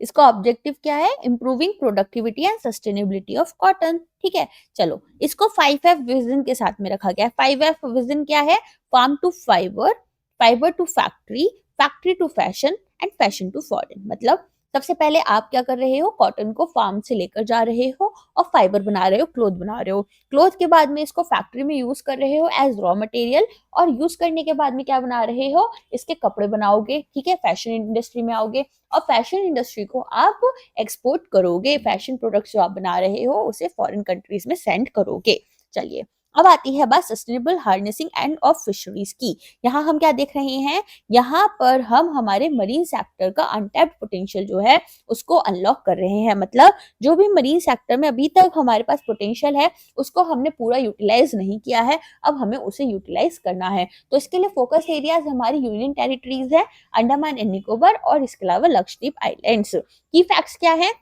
इसका ऑब्जेक्टिव क्या है, improving productivity and sustainability of cotton, ठीक है। चलो इसको 5F विजन के साथ में रखा गया है। 5F विजन क्या है, farm to fibre, fibre to factory, factory to fashion and fashion to foreign. मतलब सबसे पहले आप क्या कर रहे हो, कॉटन को फार्म से लेकर जा रहे हो और फाइबर बना रहे हो, क्लोथ बना रहे हो। क्लोथ के बाद में इसको फैक्ट्री में यूज कर रहे हो एज रॉ मटेरियल, और यूज करने के बाद में क्या बना रहे हो, इसके कपड़े बनाओगे, ठीक है, फैशन इंडस्ट्री में आओगे, और फैशन इंडस्ट्री को आप एक्सपोर्ट करोगे। फैशन प्रोडक्ट्स जो आप बना रहे हो उसे फॉरेन कंट्रीज में सेंड करोगे। चलिए अब आती है बात sustainable harnessing end of fisheries की। यहाँ हम क्या देख रहे हैं, यहाँ पर हम हमारे मरीन सेक्टर का अनटैप्ड पोटेंशियल जो है उसको अनलॉक कर रहे हैं। मतलब जो भी मरीन सेक्टर में अभी तक हमारे पास पोटेंशियल है उसको हमने पूरा यूटिलाइज नहीं किया है, अब हमें उसे यूटिलाइज करना है। तो इसके लिए फोकस एरियाज हमारी यूनियन टेरिटरीज है, अंडमान एंड निकोबार और इसके अलावा लक्षद्वीप आइलैंड्स। की फैक्ट्स क्या है,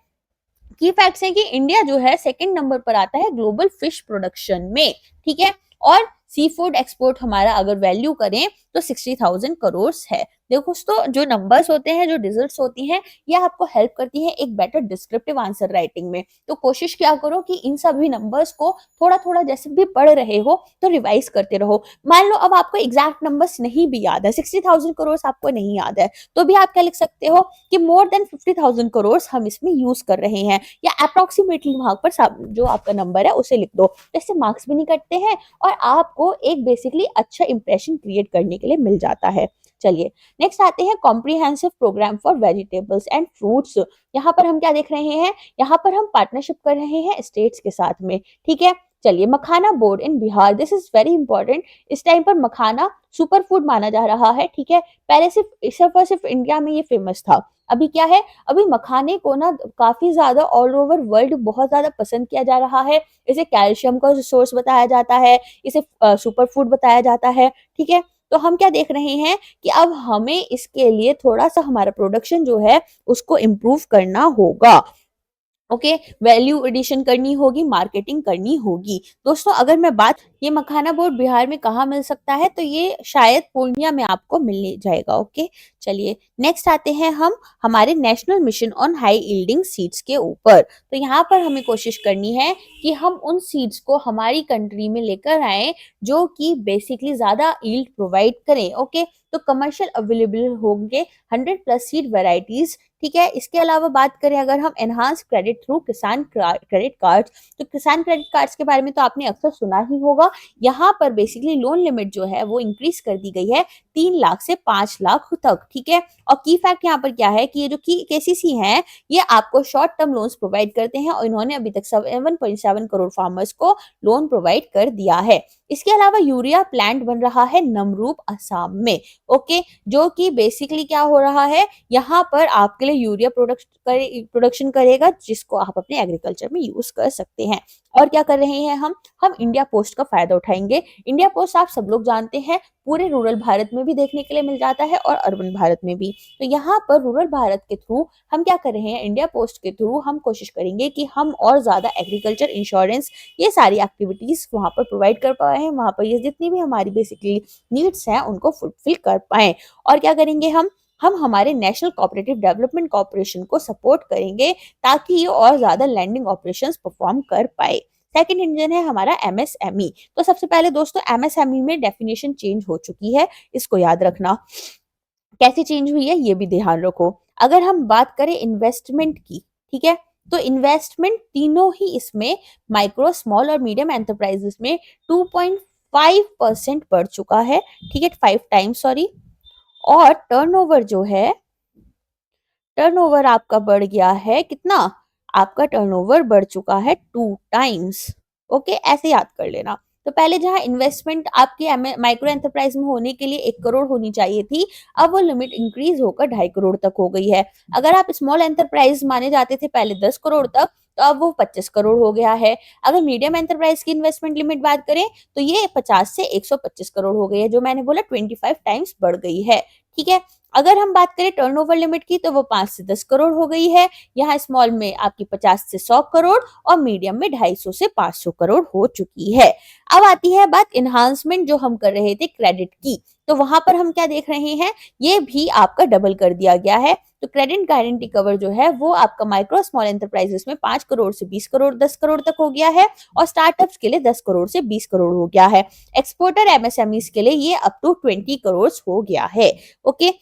की फैक्ट्स है कि इंडिया जो है सेकंड नंबर पर आता है ग्लोबल फिश प्रोडक्शन में, ठीक है। और सी फूड एक्सपोर्ट हमारा अगर वैल्यू करें तो 60,000 करोड़ है। देखो दोस्तों, जो नंबर्स होते हैं, जो रिजल्ट्स होती हैं, ये आपको हेल्प करती है एक बेटर डिस्क्रिप्टिव आंसर राइटिंग में। तो कोशिश क्या करो कि इन सभी नंबर्स को थोड़ा थोड़ा जैसे भी पढ़ रहे हो तो रिवाइज करते रहो। मान लो अब आपको एग्जैक्ट नंबर्स नहीं भी याद है, 60,000 करोड़ आपको नहीं याद है, तो भी आप क्या लिख सकते हो कि मोर देन 50,000 करोड़ हम इसमें यूज कर रहे हैं, या अप्रोक्सीमेटली वहां पर जो आपका नंबर है उसे लिख दो। तो इससे मार्क्स भी नहीं कटते हैं और आपको एक बेसिकली अच्छा इंप्रेशन क्रिएट करने के लिए मिल जाता है। चलिए नेक्स्ट आते हैं comprehensive programme for vegetables and fruits. यहाँ पर हम क्या देख रहे हैं, यहाँ पर हम पार्टनरशिप कर रहे हैं स्टेट्स के साथ में, ठीक है। चलिए Makhana board in Bihar, this is very important. इस टाइम पर मखाना सुपर फूड माना जा रहा है, ठीक है। पहले सिर्फ इंडिया में ये फेमस था, अभी क्या है, अभी मखाने को ना काफी ज्यादा ऑल ओवर वर्ल्ड बहुत ज्यादा पसंद किया जा रहा है। इसे कैल्शियम का सोर्स बताया जाता है, इसे सुपर फूड बताया जाता है, ठीक है। तो हम क्या देख रहे हैं कि अब हमें इसके लिए थोड़ा सा हमारा प्रोडक्शन जो है उसको इम्प्रूव करना होगा, ओके। वैल्यू एडिशन करनी होगी, मार्केटिंग करनी होगी। दोस्तों अगर मैं बात, ये मखाना बोर्ड बिहार में कहाँ मिल सकता है, तो ये शायद पूर्णिया में आपको मिल जाएगा, ओके। चलिए नेक्स्ट आते हैं हम हमारे national mission on high yielding seeds के ऊपर। तो यहाँ पर हमें कोशिश करनी है कि हम उन सीड्स को हमारी कंट्री में लेकर आए जो कि बेसिकली ज्यादा यील्ड प्रोवाइड करें, ओके। तो कमर्शियल अवेलेबल होंगे 100+ सीड वेराइटीज। ठीक है, इसके अलावा बात करें अगर हम एनहांस क्रेडिट थ्रू किसान क्रेडिट कार्ड, तो किसान क्रेडिट कार्ड्स के बारे में तो आपने अक्सर सुना ही होगा। यहाँ पर बेसिकली लोन लिमिट जो है वो इंक्रीज कर दी गई है 3 लाख से 5 लाख तक। ठीक है, और की फैक्ट यहाँ पर क्या है कि ये जो की केसीसी है ये आपको शॉर्ट टर्म लोन्स प्रोवाइड करते हैं और इन्होंने अभी तक 7.7 करोड़ फार्मर्स को लोन प्रोवाइड कर दिया है। इसके अलावा यूरिया प्लांट बन रहा है नमरूप असम में। ओके, जो कि बेसिकली क्या हो रहा है, यहाँ पर आपके लिए यूरिया प्रोडक्शन करेगा जिसको आप अपने एग्रीकल्चर में यूज कर सकते हैं। और क्या कर रहे हैं हम इंडिया पोस्ट का फायदा उठाएंगे। इंडिया पोस्ट आप सब लोग जानते हैं पूरे रूरल भारत में भी देखने के लिए मिल जाता है और अर्बन भारत में भी। तो यहाँ पर रूरल भारत के थ्रू हम क्या कर रहे हैं, इंडिया पोस्ट के थ्रू हम कोशिश करेंगे कि हम और ज्यादा एग्रीकल्चर इंश्योरेंस ये सारी एक्टिविटीज वहां पर प्रोवाइड कर पाए, वहां पर ये जितनी भी हमारी बेसिकली नीड्स हैं उनको फुलफिल कर पाए। और क्या करेंगे हम हमारे नेशनल कोऑपरेटिव डेवलपमेंट कॉर्पोरेशन को सपोर्ट करेंगे ताकि ये और ज्यादा लैंडिंग ऑपरेशंस परफॉर्म कर पाए। सेकंड इंजन है हमारा एमएसएमई। तो सबसे पहले दोस्तों एमएसएमई में डेफिनेशन चेंज हो चुकी है, इसको याद रखना। कैसे चेंज हुई है ये भी ध्यान रखो। अगर हम बात करें इन्वेस्टमेंट की, ठीक है, तो इन्वेस्टमेंट तीनों ही इसमें माइक्रो स्मॉल और मीडियम एंटरप्राइजेस में 2.5% बढ़ चुका है। ठीक है, 5 टाइम्स सॉरी। और टर्नओवर जो है, टर्नओवर आपका बढ़ गया है कितना, आपका टर्नओवर बढ़ चुका है 2 टाइम्स। ओके, ऐसे याद कर लेना। तो पहले जहां इन्वेस्टमेंट आपके माइक्रो एंटरप्राइज में होने के लिए 1 करोड़ होनी चाहिए थी, अब वो लिमिट इंक्रीज होकर 2.5 करोड़ तक हो गई है। अगर आप स्मॉल एंटरप्राइज माने जाते थे पहले 10 करोड़ तक, तो अब वो 25 करोड़ हो गया है। अगर मीडियम एंटरप्राइज की इन्वेस्टमेंट लिमिट बात करें तो ये 50 से 125 करोड़ हो गई है, जो मैंने बोला 25 टाइम्स बढ़ गई है। ठीक है, अगर हम बात करें टर्नओवर लिमिट की तो वो 5 से 10 करोड़ हो गई है। यहाँ स्मॉल में आपकी 50 से 100 करोड़ और मीडियम में 250 से 500 करोड़ हो चुकी है। अब आती है बात इन्हांसमेंट जो हम कर रहे थे क्रेडिट की, तो वहां पर हम क्या देख रहे हैं, ये भी आपका डबल कर दिया गया है। तो क्रेडिट गारंटी कवर जो है वो आपका माइक्रो स्मॉल एंटरप्राइजेस में 5 करोड़ से 20 करोड़ 10 करोड़ तक हो गया है और स्टार्टअप्स के लिए 10 करोड़ से 20 करोड़ हो गया है। एक्सपोर्टर एमएसएमईज के लिए ये अप टू 20 करोड़ हो गया है। ओके,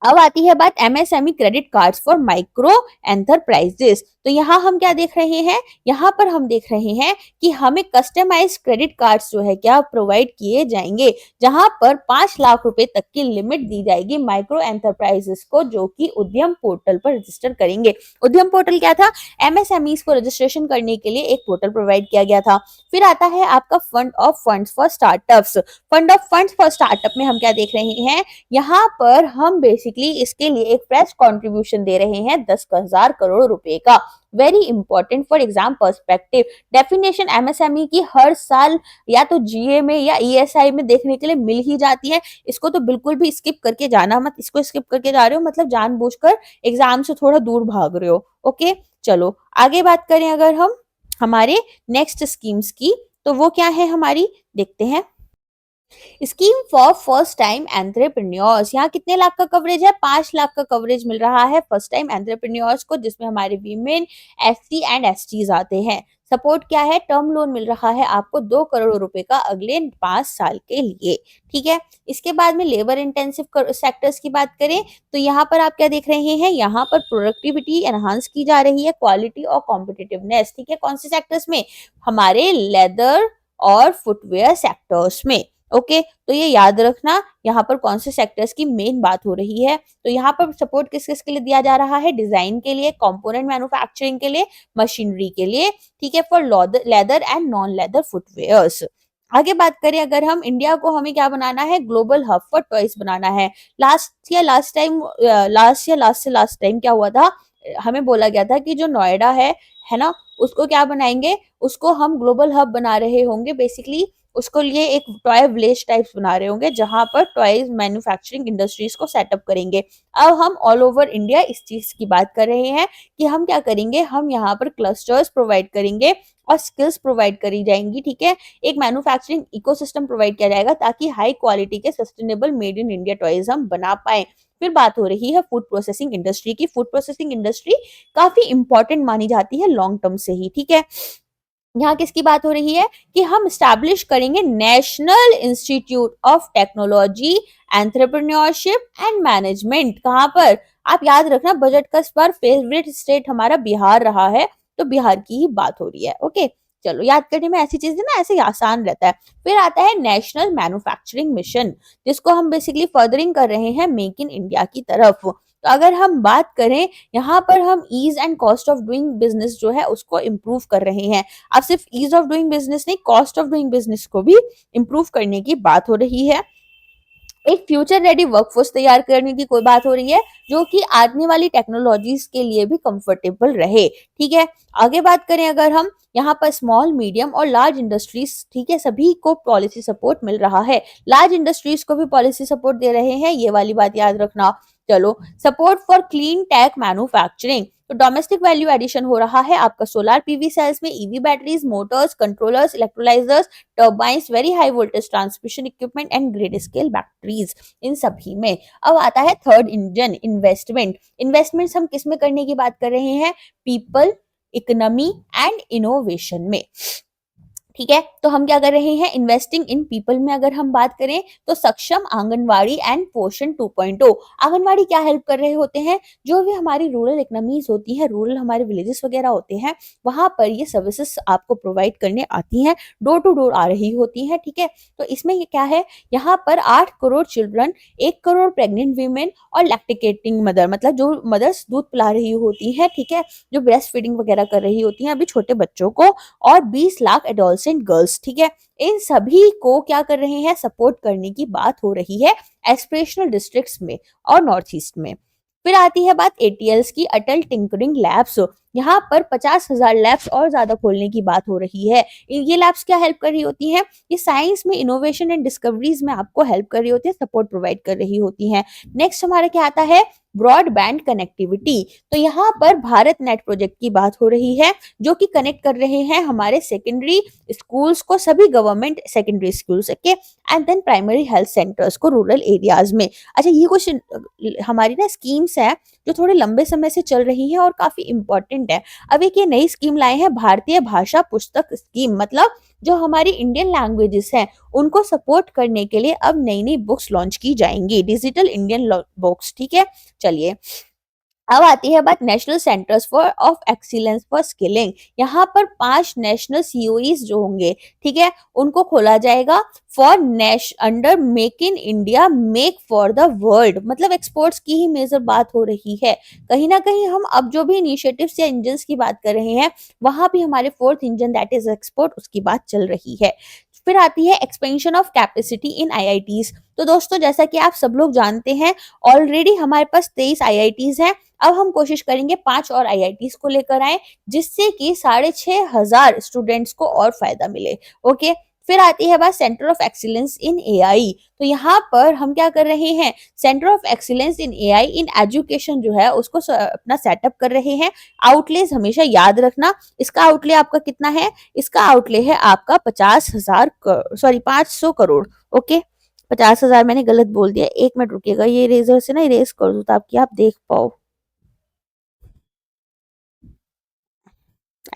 अब आती है बात MSME credit cards for micro enterprises. तो यहाँ हम क्या देख रहे हैं, यहाँ पर हम देख रहे हैं कि हमें कस्टमाइज क्रेडिट कार्ड्स जो है क्या प्रोवाइड किए जाएंगे, जहां पर 5 लाख रुपए तक की लिमिट दी जाएगी माइक्रो एंटरप्राइजेस को, जो कि उद्यम पोर्टल पर रजिस्टर करेंगे। उद्यम पोर्टल क्या था, एमएसएमईज को रजिस्ट्रेशन करने के लिए एक पोर्टल प्रोवाइड किया गया था। फिर आता है आपका fund of funds for startups. Fund of funds for startup में हम क्या देख रहे हैं, यहाँ पर हम बेसिकली इसके लिए एक फ्रेश कंट्रीब्यूशन दे रहे हैं 10,000 करोड़ रुपए का। Very important for exam perspective. Definition MSME की हर साल या तो जीए में या ईएसआई में देखने के लिए मिल ही जाती है, इसको तो बिल्कुल भी स्किप करके जाना मत। इसको स्किप करके जा रहे हो मतलब जानबूझकर एग्जाम से थोड़ा दूर भाग रहे हो। ओके, चलो आगे बात करें अगर हम हमारे नेक्स्ट स्कीम्स की, तो वो क्या है हमारी, देखते हैं। Scheme for first time entrepreneurs, यहाँ कितने लाख का कवरेज है, 5 लाख का कवरेज मिल रहा है फर्स्ट टाइम एंटरप्रेन्योर्स को, जिसमें हमारे वीमेन, एससी एंड एसटीज आते हैं। सपोर्ट क्या है, टर्म लोन मिल रहा है आपको 2 करोड़ रुपए का अगले 5 साल के लिए। ठीक है, इसके बाद में लेबर इंटेंसिव सेक्टर्स की बात करें तो यहाँ पर आप क्या देख रहे हैं, यहाँ पर प्रोडक्टिविटी एनहांस की जा रही है, क्वालिटी और कॉम्पिटिटिवनेस। ठीक है, कौन से सेक्टर्स में, हमारे लेदर और फुटवेयर सेक्टर्स में। ओके, तो ये याद रखना यहाँ पर कौन से सेक्टर्स की मेन बात हो रही है। तो यहाँ पर सपोर्ट किस किस के लिए दिया जा रहा है, डिजाइन के लिए, कंपोनेंट मैन्युफैक्चरिंग के लिए, मशीनरी के लिए। ठीक है, for leather and non leather footwears. आगे बात करें अगर हम इंडिया को, हमें क्या बनाना है, ग्लोबल हब फॉर टॉयज बनाना है। लास्ट टाइम क्या हुआ था, हमें बोला गया था कि जो नोएडा है ना, उसको क्या बनाएंगे, उसको हम ग्लोबल हब बना रहे होंगे। बेसिकली उसको लिए एक टॉय विलेज टाइप्स बना रहे होंगे जहां पर टॉयज मैन्युफैक्चरिंग इंडस्ट्रीज को सेटअप करेंगे। अब हम ऑल ओवर इंडिया इस चीज की बात कर रहे हैं कि हम क्या करेंगे, हम यहाँ पर क्लस्टर्स प्रोवाइड करेंगे और स्किल्स प्रोवाइड करी जाएंगी। ठीक है, एक मैन्युफैक्चरिंग इकोसिस्टम प्रोवाइड किया जाएगा ताकि हाई क्वालिटी के sustainable made in India toys हम बना पाए। फिर बात हो रही है फूड प्रोसेसिंग इंडस्ट्री की। फूड प्रोसेसिंग इंडस्ट्री काफी इंपॉर्टेंट मानी जाती है लॉन्ग टर्म से ही। ठीक है, यहाँ किसकी बात हो रही है कि हम स्टैब्लिश करेंगे national institute of technology, entrepreneurship and management. कहाँ पर? आप याद रखना, बजट का इस बार फेवरेट स्टेट हमारा बिहार रहा है, तो बिहार की ही बात हो रही है। ओके, चलो याद करने में ऐसी चीजें ना ऐसे आसान रहता है। फिर आता है नेशनल मैन्युफैक्चरिंग मिशन, जिसको हम बेसिकली फर्दरिंग कर रहे हैं मेक इन इंडिया की तरफ। तो अगर हम बात करें, यहाँ पर हम ease and cost of doing business जो है उसको इम्प्रूव कर रहे हैं। अब सिर्फ ईज ऑफ डूइंग बिजनेस नहीं, कॉस्ट ऑफ डूइंग बिजनेस को भी इम्प्रूव करने की बात हो रही है। एक फ्यूचर रेडी वर्कफोर्स तैयार करने की कोई बात हो रही है, जो कि आने वाली टेक्नोलॉजीज के लिए भी कंफर्टेबल रहे। ठीक है, आगे बात करें अगर हम, यहाँ पर स्मॉल मीडियम और लार्ज इंडस्ट्रीज, ठीक है, सभी को पॉलिसी सपोर्ट मिल रहा है। लार्ज इंडस्ट्रीज को भी पॉलिसी सपोर्ट दे रहे हैं, ये वाली बात याद रखना। चलो, support for clean tech manufacturing, तो डोमेस्टिक वैल्यू एडिशन हो रहा है आपका सोलर पीवी सेल्स में, EV batteries, motors, controllers, electrolysers, turbines, very high voltage transmission equipment and grid scale batteries, इन सभी में। अब आता है थर्ड इंजन, इन्वेस्टमेंट। इन्वेस्टमेंट्स हम किस में करने की बात कर रहे हैं? पीपल, इकोनॉमी एंड इनोवेशन में। ठीक है, तो हम क्या कर रहे हैं? इन्वेस्टिंग इन पीपल में अगर हम बात करें तो सक्षम आंगनवाड़ी एंड पोषण 2.0। आंगनवाड़ी क्या हेल्प कर रहे होते हैं? जो भी हमारी रूरल इकोनॉमीज होती है, रूरल हमारे विलेजेस वगैरह होते हैं, वहां पर ये सर्विसेज आपको प्रोवाइड करने आती हैं, डोर टू डोर आ रही होती है। ठीक है, तो इसमें ये क्या है, यहाँ पर 8 crore children, 1 crore pregnant women और लैक्टिकेटिंग मदर, मतलब जो मदर्स दूध पिला रही होती है, ठीक है, जो ब्रेस्ट फीडिंग वगैरह कर रही होती हैं अभी छोटे बच्चों को, और 20 लाख एडोलसेंट गर्ल्स। ठीक है, इन सभी को क्या कर रहे हैं? सपोर्ट करने की बात हो रही है एस्पिरेशनल डिस्ट्रिक्ट्स में और नॉर्थ ईस्ट में। फिर आती है बात एटीएल्स की, अटल टिंकरिंग लैब्स। यहाँ पर 50,000 लैब्स और ज्यादा खोलने की बात हो रही है। ये लैब्स क्या हेल्प कर रही होती हैं? ये साइंस में इनोवेशन एंड डिस्कवरीज में आपको हेल्प कर रही होती है, सपोर्ट प्रोवाइड कर रही होती हैं। नेक्स्ट हमारा क्या आता है? Broadband connectivity. तो यहाँ पर भारत नेट प्रोजेक्ट की बात हो रही है, जो कि कनेक्ट कर रहे हैं हमारे सेकेंडरी स्कूल्स को, सभी गवर्नमेंट सेकेंडरी स्कूल्स के, and then primary health centres को रूरल एरियाज में। अच्छा, ये कुछ हमारी ना स्कीम्स है जो थोड़े लंबे समय से चल रही है और काफी इंपॉर्टेंट है। अब एक ये नई स्कीम लाए हैं, भारतीय भाषा पुस्तक स्कीम, मतलब जो हमारी इंडियन लैंग्वेजेस हैं उनको सपोर्ट करने के लिए अब नई नई बुक्स लॉन्च की जाएंगी, डिजिटल इंडियन बुक्स। ठीक है, चलिए अब आती है बात national centres for of excellence for skilling. यहाँ पर 5 नेशनल सीओईज जो होंगे, ठीक है, उनको खोला जाएगा फॉर नेश under make in India make for the world, मतलब एक्सपोर्ट्स की ही मेजर बात हो रही है। कहीं ना कहीं हम अब जो भी इनिशिएटिव्स या इंजन की बात कर रहे हैं, वहां भी हमारे fourth engine that is export, उसकी बात चल रही है। फिर आती है expansion of capacity in IITs. तो दोस्तों, जैसा कि आप सब लोग जानते हैं, ऑलरेडी हमारे पास 23 आईआईटीज हैं। अब हम कोशिश करेंगे 5 और आईआईटीज को लेकर आए, जिससे कि 6,500 स्टूडेंट्स को और फायदा मिले। ओके, फिर आती है बात centre of excellence in AI. तो यहाँ पर हम क्या कर रहे हैं? Centre of excellence in AI in education जो है उसको अपना सेटअप कर रहे हैं। आउटलेस हमेशा याद रखना, इसका आउटले आपका कितना है? इसका आउटले है आपका 50,000, सॉरी 500 करोड़। ओके, 50,000 मैंने गलत बोल दिया, 1 मिनट रुकिएगा, ये इरेजर से ना इरेज कर दूं ताकि आप देख पाओ।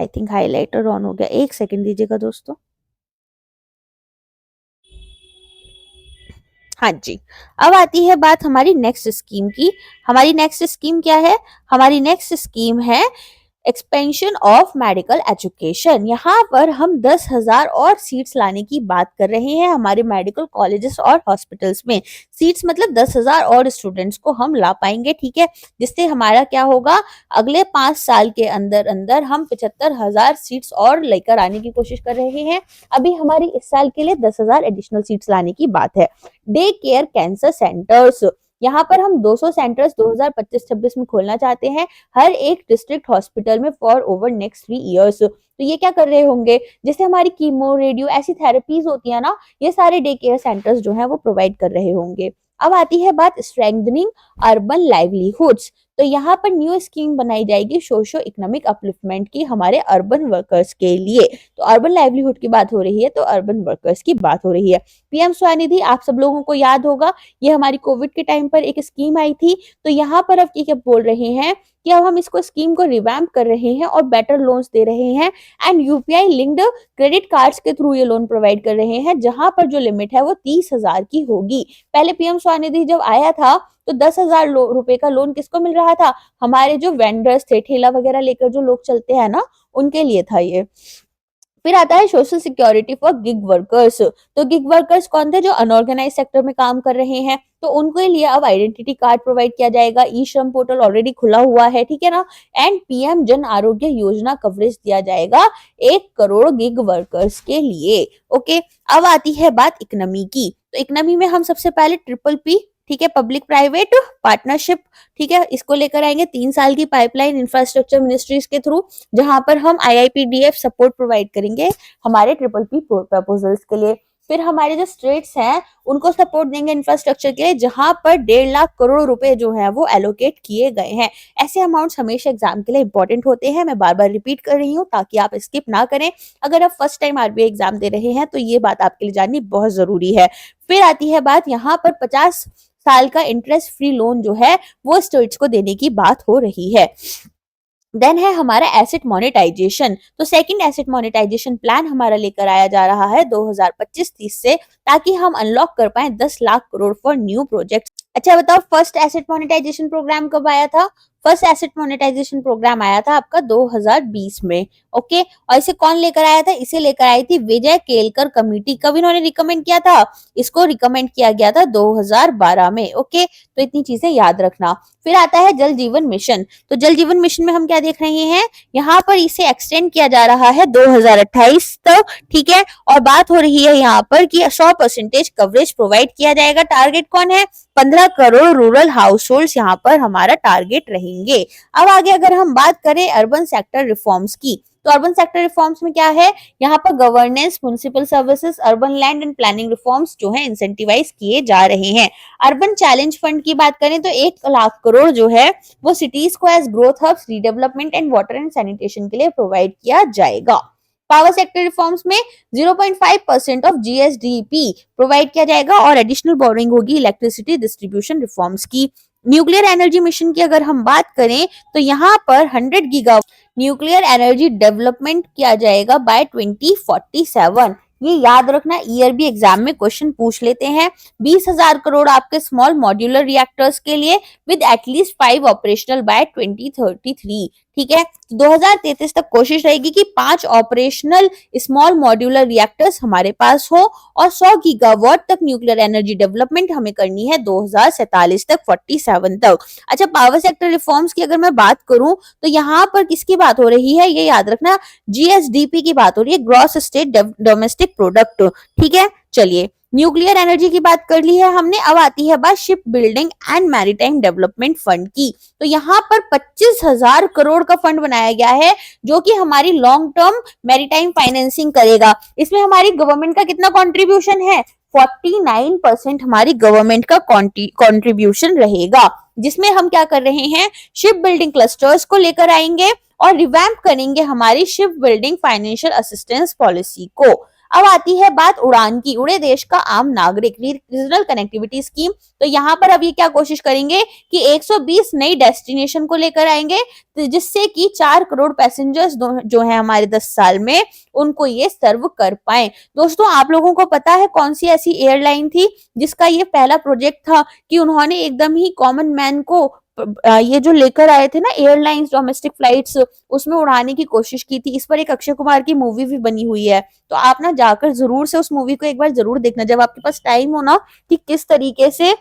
आई थिंक हाईलाइटर ऑन हो गया, 1 सेकंड दीजिएगा दोस्तों। हाँ जी, अब आती है बात हमारी नेक्स्ट स्कीम की। हमारी नेक्स्ट स्कीम क्या है? हमारी नेक्स्ट स्कीम है एक्सपेंशन ऑफ मेडिकल एजुकेशन। यहाँ पर हम 10,000 और सीट्स लाने की बात कर रहे हैं हमारे मेडिकल कॉलेजेस और हॉस्पिटल्स में। सीट्स मतलब 10,000 और स्टूडेंट्स को हम ला पाएंगे। ठीक है, जिससे हमारा क्या होगा, अगले 5 साल के अंदर अंदर हम 75,000 सीट्स और लेकर आने की कोशिश कर रहे हैं। अभी हमारी इस साल के लिए 10,000 एडिशनल सीट्स लाने की बात है। डे केयर कैंसर सेंटर्स, यहाँ पर हम 200 सेंटर्स 2025-26 में खोलना चाहते हैं, हर एक डिस्ट्रिक्ट हॉस्पिटल में फॉर ओवर नेक्स्ट 3 इयर्स। तो ये क्या कर रहे होंगे? जैसे हमारी कीमो, रेडियो ऐसी थेरेपीज होती है ना, ये सारे डे केयर सेंटर्स जो है वो प्रोवाइड कर रहे होंगे। अब आती है बात स्ट्रेंथनिंग अर्बन लाइवलीहुड्स। तो यहाँ पर न्यू स्कीम बनाई जाएगी सोशो इकोनॉमिक अपलिफ्टमेंट की हमारे अर्बन वर्कर्स के लिए। तो अर्बन लाइवलीहुड की बात हो रही है तो अर्बन वर्कर्स की बात हो रही है। पीएम स्वनिधि आप सब लोगों को याद होगा, ये हमारी कोविड के टाइम पर एक स्कीम आई थी। तो यहाँ पर अब क्या बोल रहे हैं कि अब हम इसको स्कीम को रिवैम्प कर रहे हैं और बेटर लोन्स दे रहे हैं and UPI linked credit cards के थ्रू ये लोन प्रोवाइड कर रहे हैं, जहां पर जो लिमिट है वो 30,000 की होगी। पहले पीएम स्वनिधि जब आया था तो 10,000 रुपए का लोन किसको मिल रहा था? हमारे जो वेंडर्स थे, ठेला वगैरह लेकर जो लोग चलते हैं ना, उनके लिए था ये। फिर आता है social security for gig workers. तो गिग वर्कर्स कौन थे? जो अनऑर्गेनाइज सेक्टर में काम कर रहे हैं, तो उनके लिए अब आइडेंटिटी कार्ड प्रोवाइड किया जाएगा। ई श्रम पोर्टल ऑलरेडी खुला हुआ है, ठीक है ना। And PM Jan Arogya Yojana coverage दिया जाएगा 1 करोड़ गिग वर्कर्स के लिए। ओके, अब आती है बात इकोनॉमी की। तो इकोनॉमी में हम सबसे पहले ट्रिपल पी, ठीक है, पब्लिक प्राइवेट पार्टनरशिप, ठीक है, इसको लेकर आएंगे। 3 साल की पाइपलाइन इंफ्रास्ट्रक्चर मिनिस्ट्रीज के थ्रू, जहां पर हम आईआईपीडीएफ सपोर्ट प्रोवाइड करेंगे हमारे ट्रिपल पी प्रपोजल्स के लिए। फिर हमारे जो स्टेट्स हैं उनको सपोर्ट देंगे इंफ्रास्ट्रक्चर के लिए, जहां पर 1.5 लाख करोड़ रुपए जो है वो एलोकेट किए गए हैं। ऐसे अमाउंट्स हमेशा एग्जाम के लिए इंपॉर्टेंट होते हैं, मैं बार बार रिपीट कर रही हूँ ताकि आप स्किप ना करें। अगर आप फर्स्ट टाइम आरबीआई एग्जाम दे रहे हैं तो ये बात आपके लिए जाननी बहुत जरूरी है। फिर आती है बात, यहाँ पर 50 साल का इंटरेस्ट फ्री लोन जो है वो स्टेट्स को देने की बात हो रही है। देन है हमारा एसेट मोनेटाइजेशन। तो सेकंड एसेट मोनेटाइजेशन प्लान हमारा लेकर आया जा रहा है 2025-30 से, ताकि हम अनलॉक कर पाए 10 lakh crore for new projects. अच्छा बताओ, फर्स्ट एसेट मोनेटाइजेशन प्रोग्राम कब आया था? फर्स्ट एसेट मोनेटाइजेशन प्रोग्राम आया था आपका 2020 में। ओके, और इसे कौन लेकर आया था? इसे लेकर आई थी विजय केलकर कमेटी। कब इन्होंने रिकमेंड किया था? इसको रिकमेंड किया गया था 2012 में। ओके, तो इतनी चीजें याद रखना। फिर आता है जल जीवन मिशन। तो जल जीवन मिशन में हम क्या देख रहे हैं? यहाँ पर इसे एक्सटेंड किया जा रहा है 2028 तक, ठीक है। और बात हो रही है यहाँ पर कि 100% कवरेज प्रोवाइड किया जाएगा। टारगेट कौन है? 15 करोड़ रूरल हाउस होल्ड यहाँ पर हमारा टारगेट रहेंगे। अब आगे अगर हम बात करें अर्बन सेक्टर रिफॉर्म्स की, तो अर्बन सेक्टर रिफॉर्म्स में क्या है? यहाँ पर governance, municipal services, urban land and planning reforms जो है इंसेंटिवाइज किए जा रहे हैं। अर्बन चैलेंज फंड की बात करें तो 1 लाख करोड़ जो है वो सिटीज को as growth hubs, redevelopment and water and sanitation के लिए प्रोवाइड किया जाएगा। पावर सेक्टर रिफॉर्म्स में 0.5% ऑफ जीएसडीपी प्रोवाइड किया जाएगा और एडिशनल बोरिंग होगी इलेक्ट्रिसिटी डिस्ट्रीब्यूशन रिफॉर्म्स की। न्यूक्लियर एनर्जी मिशन की अगर हम बात करें तो यहाँ पर 100 गीगा न्यूक्लियर एनर्जी डेवलपमेंट किया जाएगा बाय 2047। ये याद रखना, ईयर भी एग्जाम में क्वेश्चन पूछ लेते हैं। 20,000 करोड़ आपके स्मॉल मॉड्यूलर रिएक्टर्स के लिए विद एटलीस्ट 5 ऑपरेशनल बाय 2033, ठीक है। 2033 तक कोशिश रहेगी कि 5 ऑपरेशनल स्मॉल मॉड्यूलर रिएक्टर्स हमारे पास हो और 100 गीगावाट तक न्यूक्लियर एनर्जी डेवलपमेंट हमें करनी है 2047 तक, 47 तक। अच्छा, पावर सेक्टर रिफॉर्म्स की अगर मैं बात करूं तो यहाँ पर किसकी बात हो रही है? ये याद रखना, जीएसडीपी की बात हो रही है, ग्रॉस स्टेट डोमेस्टिक प्रोडक्ट, ठीक है। चलिए, न्यूक्लियर एनर्जी की बात कर ली है हमने। अब आती है बात ship building and maritime development fund की। तो यहाँ पर 25,000 करोड़ का फंड बनाया गया है जो कि हमारी लॉन्ग टर्म मैरीटाइम फाइनेंसिंग करेगा। इसमें हमारी गवर्नमेंट का कितना कंट्रीब्यूशन है? 49% हमारी गवर्नमेंट का कंट्रीब्यूशन रहेगा, जिसमें हम क्या कर रहे हैं? शिप बिल्डिंग क्लस्टर्स को लेकर आएंगे और रिवैम्प करेंगे हमारी ship building financial assistance policy को। अब आती है बात उड़ान की, उड़े देश का आम नागरिक, रीजनल कनेक्टिविटी स्कीम। तो यहाँ पर अब ये क्या कोशिश करेंगे कि 120 नई डेस्टिनेशन को लेकर आएंगे, तो जिससे कि 4 करोड़ पैसेंजर्स जो है हमारे 10 साल में उनको ये सर्व कर पाए। दोस्तों, आप लोगों को पता है कौन सी ऐसी एयरलाइन थी जिसका ये पहला प्रोजेक्ट था कि उन्होंने एकदम ही कॉमन मैन को ये जो लेकर आए थे ना एयरलाइंस, डोमेस्टिक फ्लाइट्स, उसमें उड़ाने की कोशिश की थी। इस पर एक अक्षय कुमार की मूवी भी बनी हुई है, तो आप ना जाकर जरूर से उस मूवी को एक बार जरूर देखना जब आपके पास टाइम हो ना, कि किस तरीके से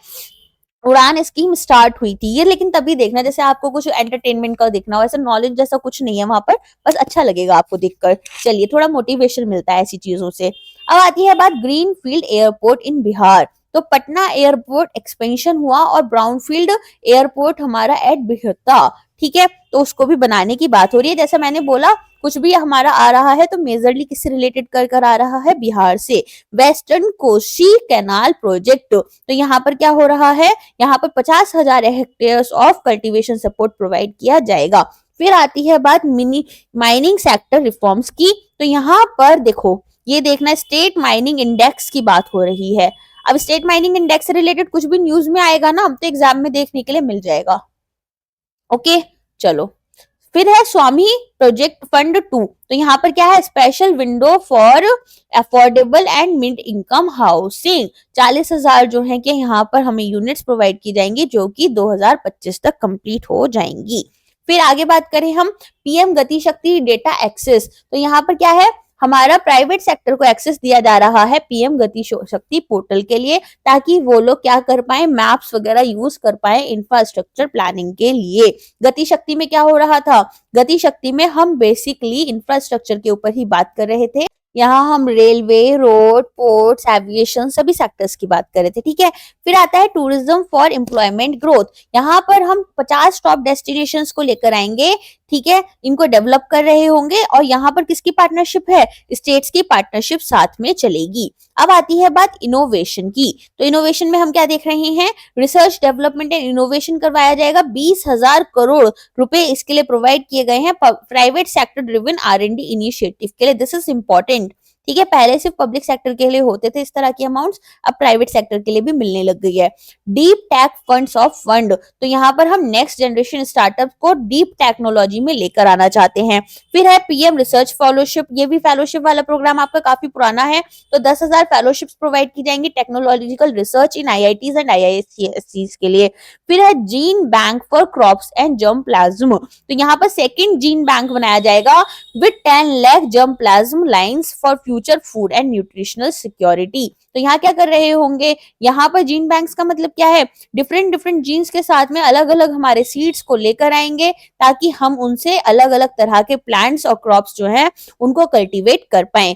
उड़ान स्कीम स्टार्ट हुई थी ये। लेकिन तभी देखना जैसे आपको कुछ एंटरटेनमेंट का देखना हो, ऐसा नॉलेज जैसा कुछ नहीं है वहां पर, बस अच्छा लगेगा आपको देखकर। चलिए, थोड़ा मोटिवेशन मिलता है ऐसी चीजों से। अब आती है बात ग्रीन फील्ड एयरपोर्ट इन बिहार। तो पटना एयरपोर्ट एक्सपेंशन हुआ और ब्राउनफील्ड एयरपोर्ट हमारा एट बिहता, ठीक है। तो उसको भी बनाने की बात हो रही है। जैसा मैंने बोला, कुछ भी हमारा आ रहा है तो मेजरली किससे रिलेटेड कर आ रहा है, बिहार से। वेस्टर्न कोसी कैनाल प्रोजेक्ट, तो यहाँ पर क्या हो रहा है, यहाँ पर 50,000 hectares of cultivation support provide किया जाएगा। फिर आती है बात मिनी माइनिंग सेक्टर रिफॉर्म्स की, तो यहाँ पर देखो, ये देखना, स्टेट माइनिंग इंडेक्स की बात हो रही है। अब स्टेट माइनिंग इंडेक्स से रिलेटेड कुछ भी न्यूज में आएगा ना, तो एग्जाम में देखने के लिए मिल जाएगा। ओके, चलो। फिर है स्वामी प्रोजेक्ट फंड 2, तो यहाँ पर क्या है, special window for affordable and mid income housing. 40,000 जो है कि यहाँ पर हमें यूनिट्स प्रोवाइड की जाएंगी, जो कि 2025 तक कंप्लीट हो जाएंगी। फिर आगे बात करें हम, पीएम गति शक्ति डेटा एक्सेस, तो यहाँ पर क्या है, हमारा प्राइवेट सेक्टर को एक्सेस दिया जा रहा है पीएम गति शक्ति पोर्टल के लिए, ताकि वो लोग क्या कर पाए, मैप्स वगैरह यूज कर पाए इंफ्रास्ट्रक्चर प्लानिंग के लिए। गति शक्ति में क्या हो रहा था, गति शक्ति में हम बेसिकली इंफ्रास्ट्रक्चर के ऊपर ही बात कर रहे थे। यहाँ हम रेलवे, रोड, पोर्ट्स, एविएशन सभी सेक्टर्स की बात कर रहे थे, ठीक है। फिर आता है टूरिज्म फॉर एम्प्लॉयमेंट ग्रोथ, यहाँ पर हम 50 टॉप डेस्टिनेशंस को लेकर आएंगे, ठीक है, इनको डेवलप कर रहे होंगे, और यहाँ पर किसकी पार्टनरशिप है, स्टेट्स की पार्टनरशिप साथ में चलेगी। अब आती है बात इनोवेशन की, तो इनोवेशन में हम क्या देख रहे हैं, रिसर्च डेवलपमेंट एंड इनोवेशन करवाया जाएगा। 20,000 करोड़ रुपए इसके लिए प्रोवाइड किए गए हैं private sector driven R&D initiative के लिए। दिस इज इंपॉर्टेंट, ठीक है। पहले सिर्फ पब्लिक सेक्टर के लिए होते थे इस तरह के अमाउंट्स, अब प्राइवेट सेक्टर के लिए भी मिलने लग गई है। Deep tech funds of fund, तो यहाँ पर हम नेक्स्ट जनरेशन स्टार्टअप को डीप टेक्नोलॉजी में लेकर आना चाहते हैं। फिर है पीएम रिसर्च फेलोशिप, ये भी फेलोशिप वाला प्रोग्राम आपका काफी पुराना है, तो 10,000 फेलोशिप्स प्रोवाइड की जाएंगी technological research in IITs and IISCs के लिए। फिर है gene bank for crops and germ plasm, तो यहाँ पर सेकंड जीन बैंक बनाया जाएगा with 10 lakh germ plasm lines for future food and nutritional security. तो यहाँ क्या कर रहे होंगे, यहाँ पर जीन बैंक्स का मतलब क्या है, डिफरेंट डिफरेंट जीन्स के साथ में अलग अलग हमारे सीड्स को लेकर आएंगे, ताकि हम उनसे अलग अलग तरह के प्लांट्स और क्रॉप्स जो है उनको कल्टीवेट कर पाए।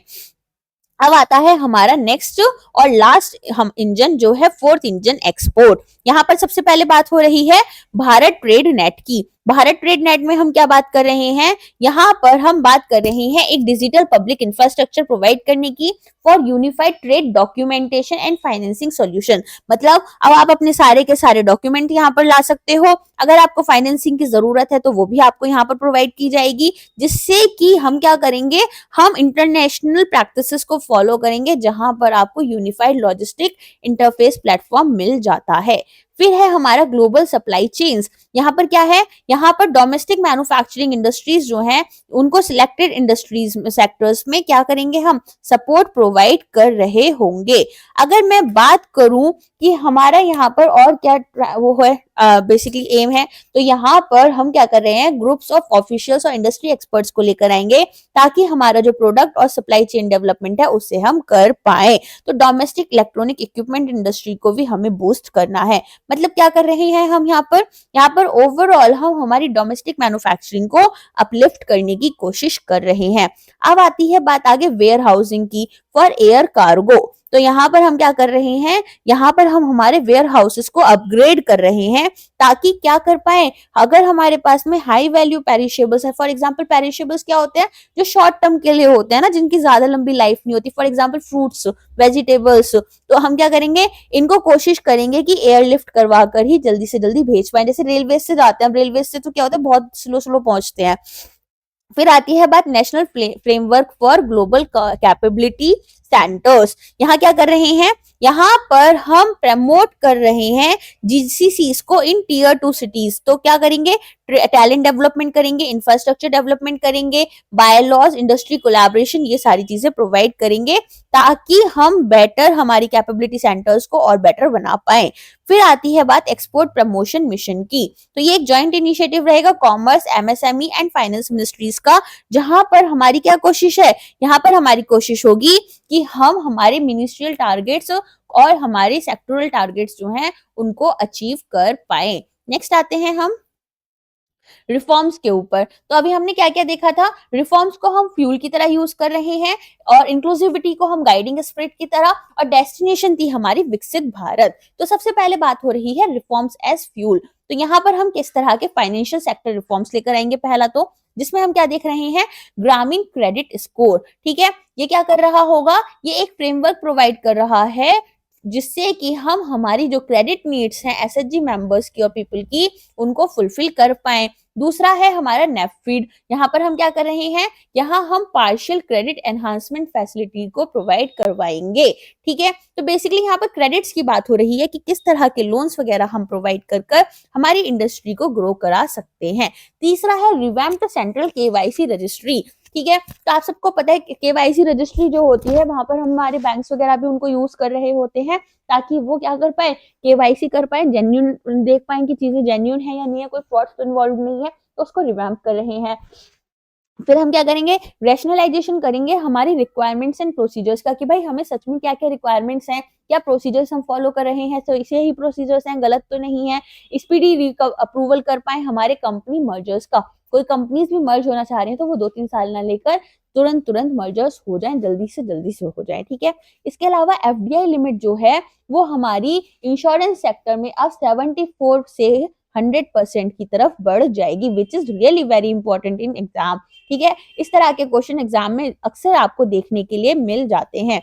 अब आता है हमारा नेक्स्ट और लास्ट हम इंजन, जो है फोर्थ इंजन एक्सपोर्ट। यहाँ पर सबसे पहले बात हो रही है भारत ट्रेड नेट की। भारत ट्रेड नेट में हम क्या बात कर रहे हैं, यहाँ पर हम बात कर रहे हैं एक डिजिटल पब्लिक इंफ्रास्ट्रक्चर प्रोवाइड करने की for unified trade documentation and financing solution. मतलब अब आप अपने सारे के सारे डॉक्यूमेंट यहाँ पर ला सकते हो, अगर आपको फाइनेंसिंग की जरूरत है तो वो भी आपको यहाँ पर प्रोवाइड की जाएगी, जिससे कि हम क्या करेंगे, हम इंटरनेशनल प्रैक्टिसेस को फॉलो करेंगे, जहां पर आपको यूनिफाइड लॉजिस्टिक इंटरफेस प्लेटफॉर्म मिल जाता है। फिर है हमारा ग्लोबल सप्लाई चेन्स, यहाँ पर क्या है, यहाँ पर डोमेस्टिक मैन्युफैक्चरिंग इंडस्ट्रीज जो हैं उनको सिलेक्टेड इंडस्ट्रीज सेक्टर्स में क्या करेंगे, हम सपोर्ट प्रोवाइड कर रहे होंगे। अगर मैं बात करूं कि हमारा यहाँ पर और क्या वो है बेसिकली एम है, तो यहाँ पर हम क्या कर रहे हैं, ग्रुप्स ऑफ ऑफिशियल्स और इंडस्ट्री एक्सपर्ट्स को लेकर आएंगे, ताकि हमारा जो प्रोडक्ट और सप्लाई चेन डेवलपमेंट है उससे हम कर पाए। तो डोमेस्टिक इलेक्ट्रॉनिक इक्विपमेंट इंडस्ट्री को भी हमें बूस्ट करना है। मतलब क्या कर रहे हैं हम यहाँ पर ओवरऑल हम हमारी डोमेस्टिक मैन्युफैक्चरिंग को अपलिफ्ट करने की कोशिश कर रहे हैं। अब आती है बात आगे वेयर हाउसिंग की फॉर एयर कार्गो। तो यहाँ पर हम क्या कर रहे हैं, यहाँ पर हम हमारे वेयर हाउसेस को अपग्रेड कर रहे हैं, ताकि क्या कर पाए, अगर हमारे पास में हाई वैल्यू पेरिशेबल्स है, फॉर एग्जांपल पेरिशेबल्स क्या होते हैं, जो शॉर्ट टर्म के लिए होते हैं ना, जिनकी ज्यादा लंबी लाइफ नहीं होती, फॉर एग्जांपल फ्रूट्स, वेजिटेबल्स, तो हम क्या करेंगे, इनको कोशिश करेंगे कि एयरलिफ्ट करवा कर ही जल्दी से जल्दी भेज पाए। जैसे रेलवे से जाते हैं, रेलवे से तो क्या होता है, बहुत स्लो स्लो पहुंचते हैं। फिर आती है बात national framework for global capability centres. यहाँ क्या कर रहे हैं, यहाँ पर हम प्रमोट कर रहे हैं GCCs को इन टीयर 2 सिटीज। तो क्या करेंगे, टैलेंट डेवलपमेंट करेंगे, इंफ्रास्ट्रक्चर डेवलपमेंट करेंगे, बायलॉज, इंडस्ट्री कोलैबोरेशन, ये सारी चीजें प्रोवाइड करेंगे, ताकि हम बेटर हमारी कैपेबिलिटी सेंटर्स को और बेटर बना पाए। फिर आती है बात एक्सपोर्ट प्रमोशन मिशन की। तो ये एक जॉइंट इनिशिएटिव रहेगा commerce, MSME and finance ministries का, जहां पर हमारी क्या कोशिश है, यहाँ पर हमारी कोशिश होगी कि हम हमारे मिनिस्ट्रियल टारगेट्स और हमारे सेक्टोरल टारगेट्स जो हैं उनको अचीव कर पाए। नेक्स्ट आते हैं हम रिफॉर्म्स के ऊपर। तो अभी हमने क्या क्या देखा था, रिफॉर्म्स को हम फ्यूल की तरह यूज कर रहे हैं, और इंक्लूसिविटी को हम गाइडिंग स्पिरिट की तरह, और डेस्टिनेशन थी हमारी विकसित भारत। तो सबसे पहले बात हो रही है रिफॉर्म्स एज फ्यूल। तो यहाँ पर हम किस तरह के फाइनेंशियल सेक्टर रिफॉर्म्स लेकर आएंगे, पहला तो जिसमें हम क्या देख रहे हैं, ग्रामीण क्रेडिट स्कोर। ठीक है, ये क्या कर रहा होगा, ये एक फ्रेमवर्क प्रोवाइड कर रहा है जिससे कि हम हमारी जो क्रेडिट नीड्स हैं एसएचजी मेंबर्स की और पीपल की, उनको फुलफिल कर पाए। दूसरा है हमारा नेफीड, यहाँ पर हम क्या कर रहे हैं, यहाँ हम पार्शियल क्रेडिट एनहांसमेंट फैसिलिटी को प्रोवाइड करवाएंगे। ठीक है, तो बेसिकली यहाँ पर क्रेडिट्स की बात हो रही है कि किस तरह के लोन्स वगैरह हम प्रोवाइड कर कर हमारी इंडस्ट्री को ग्रो करा सकते हैं। तीसरा है रिवैम्प्ड सेंट्रल केवाईसी रजिस्ट्री। ठीक है, तो आप सबको पता है केवाईसी रजिस्ट्री जो होती है वहां पर हमारे बैंक्स वगैरह भी उनको यूज कर रहे होते हैं ताकि वो क्या कर पाए, केवाईसी कर पाए, जेन्यून देख पाए कि चीजें जेन्यून है या नहीं है, कोई फ्रॉड तो इन्वॉल्व नहीं है, तो उसको रिवैम्प कर रहे हैं। फिर हम क्या करेंगे, रैशनलाइजेशन करेंगे हमारी रिक्वायरमेंट्स एंड प्रोसीजर्स का कि भाई हमें सच में क्या क्या रिक्वायरमेंट्स हैं, क्या प्रोसीजर्स हम फॉलो कर रहे हैं, तो इसे ही प्रोसीजर्स हैं, गलत तो नहीं है। स्पीडी अप्रूवल कर पाए हमारे कंपनी मर्जर्स का, कोई कंपनीज भी मर्ज होना चाह रहे हैं तो वो 2-3 साल ना लेकर तुरंत तुरंत मर्जर्स हो जाए, जल्दी से हो जाए। ठीक है, इसके अलावा एफडीआई लिमिट जो है वो हमारी इंश्योरेंस सेक्टर में अब 74 से 100% की तरफ बढ़ जाएगी, which is really very important in exam. ठीक है, इस तरह के क्वेश्चन एग्जाम में अक्सर आपको देखने के लिए मिल जाते हैं।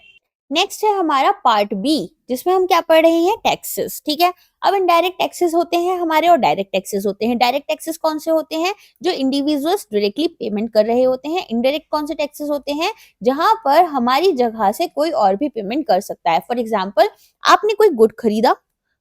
नेक्स्ट है हमारा पार्ट बी, जिसमें हम क्या पढ़ रहे हैं, टैक्सेस। ठीक है, अब इनडायरेक्ट टैक्सेस होते हैं हमारे और डायरेक्ट टैक्सेस होते हैं। डायरेक्ट टैक्सेस कौन से होते हैं, जो इंडिविजुअल्स डायरेक्टली पेमेंट कर रहे होते हैं। इनडायरेक्ट कौन से टैक्सेस होते हैं, जहां पर हमारी जगह से कोई और भी पेमेंट कर सकता है। फॉर एग्जाम्पल, आपने कोई गुड खरीदा,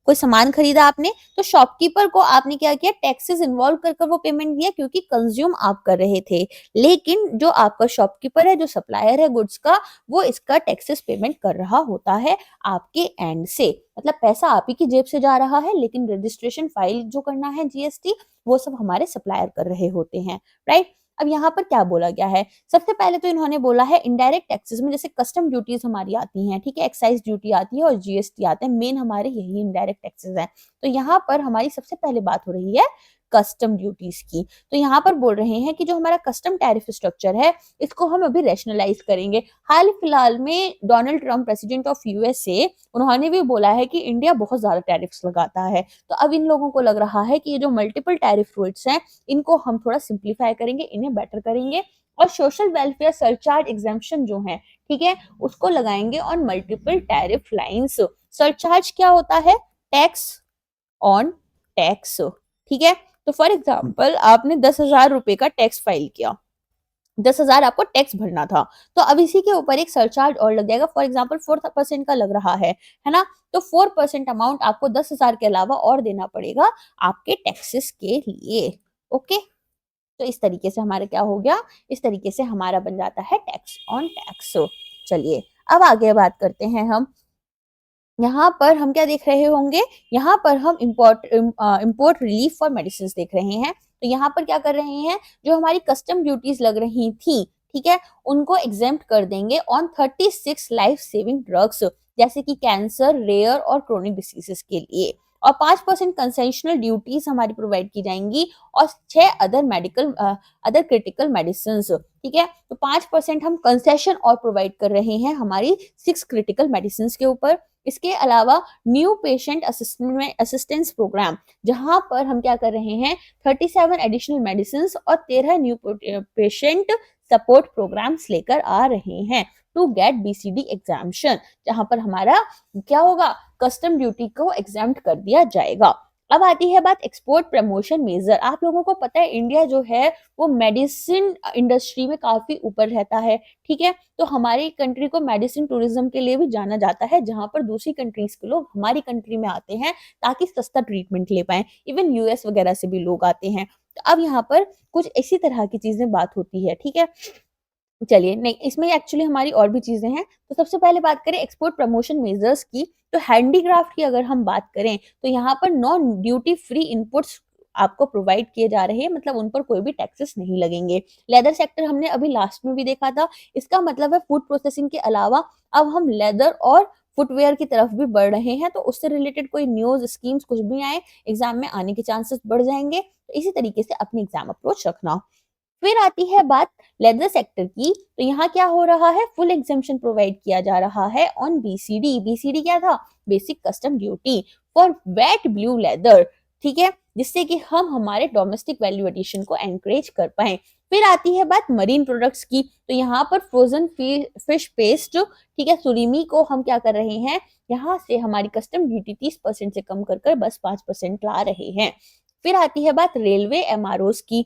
कोई सामान खरीदा आपने, तो शॉपकीपर को आपने क्या किया, टैक्सेस इन्वॉल्व कर कर वो पेमेंट दिया क्योंकि कंज्यूम आप कर रहे थे। लेकिन जो आपका शॉपकीपर है, जो सप्लायर है गुड्स का, वो इसका टैक्सेस पेमेंट कर रहा होता है आपके एंड से, मतलब पैसा आप ही की जेब से जा रहा है, लेकिन रजिस्ट्रेशन फाइल जो करना है जीएसटी, वो सब हमारे सप्लायर कर रहे होते हैं। राइट, अब यहाँ पर क्या बोला गया है, सबसे पहले तो इन्होंने बोला है इनडायरेक्ट टैक्सेस में जैसे कस्टम ड्यूटीज हमारी आती हैं, ठीक है, एक्साइज ड्यूटी आती है और जीएसटी आता है, मेन हमारे यही इनडायरेक्ट टैक्सेस है। तो यहाँ पर हमारी सबसे पहले बात हो रही है कस्टम ड्यूटीज की। तो यहाँ पर बोल रहे हैं कि जो हमारा कस्टम टैरिफ स्ट्रक्चर है, इसको हम अभी रैशनलाइज करेंगे। हाल फिलहाल में Donald Trump, president of USA, उन्होंने भी बोला है कि इंडिया बहुत ज्यादा टैरिफ्स लगाता है। तो अब इन लोगों को लग रहा है कि ये जो मल्टीपल टैरिफ रूल्स हैं, इनको हम थोड़ा सिंप्लीफाई करेंगे, इन्हें बेटर करेंगे और सोशल वेलफेयर सरचार्ज एग्जाम्पशन जो है, ठीक है, उसको लगाएंगे on multiple tariff lines. Surcharge क्या होता है, टैक्स ऑन टैक्स। ठीक है, तो फॉर एग्जाम्पल आपने 10,000 रुपए का टैक्स फाइल किया, 10,000 आपको टैक्स भरना था, तो अब इसी के ऊपर एक सरचार्ज और लग जाएगा। फॉर एग्जाम्पल 4% का लग रहा है ना, तो 4% अमाउंट आपको 10,000 के अलावा और देना पड़ेगा आपके टैक्सेस के लिए। ओके, तो इस तरीके से हमारा क्या हो गया, इस तरीके से हमारा बन जाता है टैक्स ऑन टैक्स। चलिए अब आगे बात करते हैं हम। यहाँ पर हम क्या देख रहे होंगे, यहाँ पर हम इम्पोर्ट रिलीफ फॉर मेडिसिन देख रहे हैं। तो यहाँ पर क्या कर रहे हैं, जो हमारी कस्टम ड्यूटीज लग रही थी, ठीक है, उनको एग्जेम्प्ट कर देंगे ऑन 36 लाइफ सेविंग ड्रग्स, जैसे कि कैंसर, रेयर और क्रोनिक डिसीजेस के लिए। और 5% कंसेशनल ड्यूटीज हमारी प्रोवाइड की जाएंगी और 6 अदर क्रिटिकल मेडिसिन। ठीक है, तो 5% हम कंसेशन और प्रोवाइड कर रहे हैं हमारी 6 क्रिटिकल मेडिसिन के ऊपर। इसके अलावा न्यू पेशेंट असिस्टेंस प्रोग्राम, जहां पर हम क्या कर रहे हैं, 37 एडिशनल मेडिसिन और 13 न्यू पेशेंट सपोर्ट प्रोग्राम्स लेकर आ रहे हैं टू गेट बीसीडी एग्जाम्शन, जहां पर हमारा क्या होगा, कस्टम ड्यूटी को एग्जाम्प्ट कर दिया जाएगा। अब आती है बात एक्सपोर्ट प्रमोशन मेजर। आप लोगों को पता है इंडिया जो है वो मेडिसिन इंडस्ट्री में काफी ऊपर रहता है, ठीक है, तो हमारी कंट्री को मेडिसिन टूरिज्म के लिए भी जाना जाता है, जहां पर दूसरी कंट्रीज के लोग हमारी कंट्री में आते हैं ताकि सस्ता ट्रीटमेंट ले पाए, इवन यूएस वगैरह से भी लोग आते हैं। तो अब यहाँ पर कुछ इसी तरह की चीजें बात होती है। ठीक है, चलिए, नहीं, इसमें एक्चुअली हमारी और भी चीजें हैं। तो सबसे पहले बात करें एक्सपोर्ट प्रमोशन मेजर्स की, तो हैंडीक्राफ्ट की अगर हम बात करें तो यहाँ पर नॉन ड्यूटी फ्री इनपुट्स आपको प्रोवाइड किए जा रहे हैं, मतलब उन पर कोई भी टैक्सेस नहीं लगेंगे। लेदर सेक्टर हमने अभी लास्ट में भी देखा था, इसका मतलब है फूड प्रोसेसिंग के अलावा अब हम लेदर और फुटवेयर की तरफ भी बढ़ रहे हैं, तो उससे रिलेटेड कोई न्यूज स्कीम्स कुछ भी आए, एग्जाम में आने के चांसेस बढ़ जाएंगे। तो इसी तरीके से अपनी एग्जाम अप्रोच रखना। फिर आती है बात लेदर सेक्टर की, तो यहाँ क्या हो रहा है, फुल एग्जाम्पशन प्रोवाइड किया जा रहा है ऑन बीसीडी। बीसीडी क्या था, basic custom duty for wait blue leather. ठीक है, जिससे कि हम हमारे डोमेस्टिक वैल्यू एडिशन को एनकरेज कर पाए। फिर आती है बात मरीन प्रोडक्ट्स की, तो यहाँ पर फ्रोजन फिश पेस्ट, ठीक है, सुरीमी को हम क्या कर रहे हैं, यहाँ से हमारी कस्टम ड्यूटी 30% से कम कर कर बस 5% ला रहे हैं। फिर आती है बात रेलवे एमआरओ की,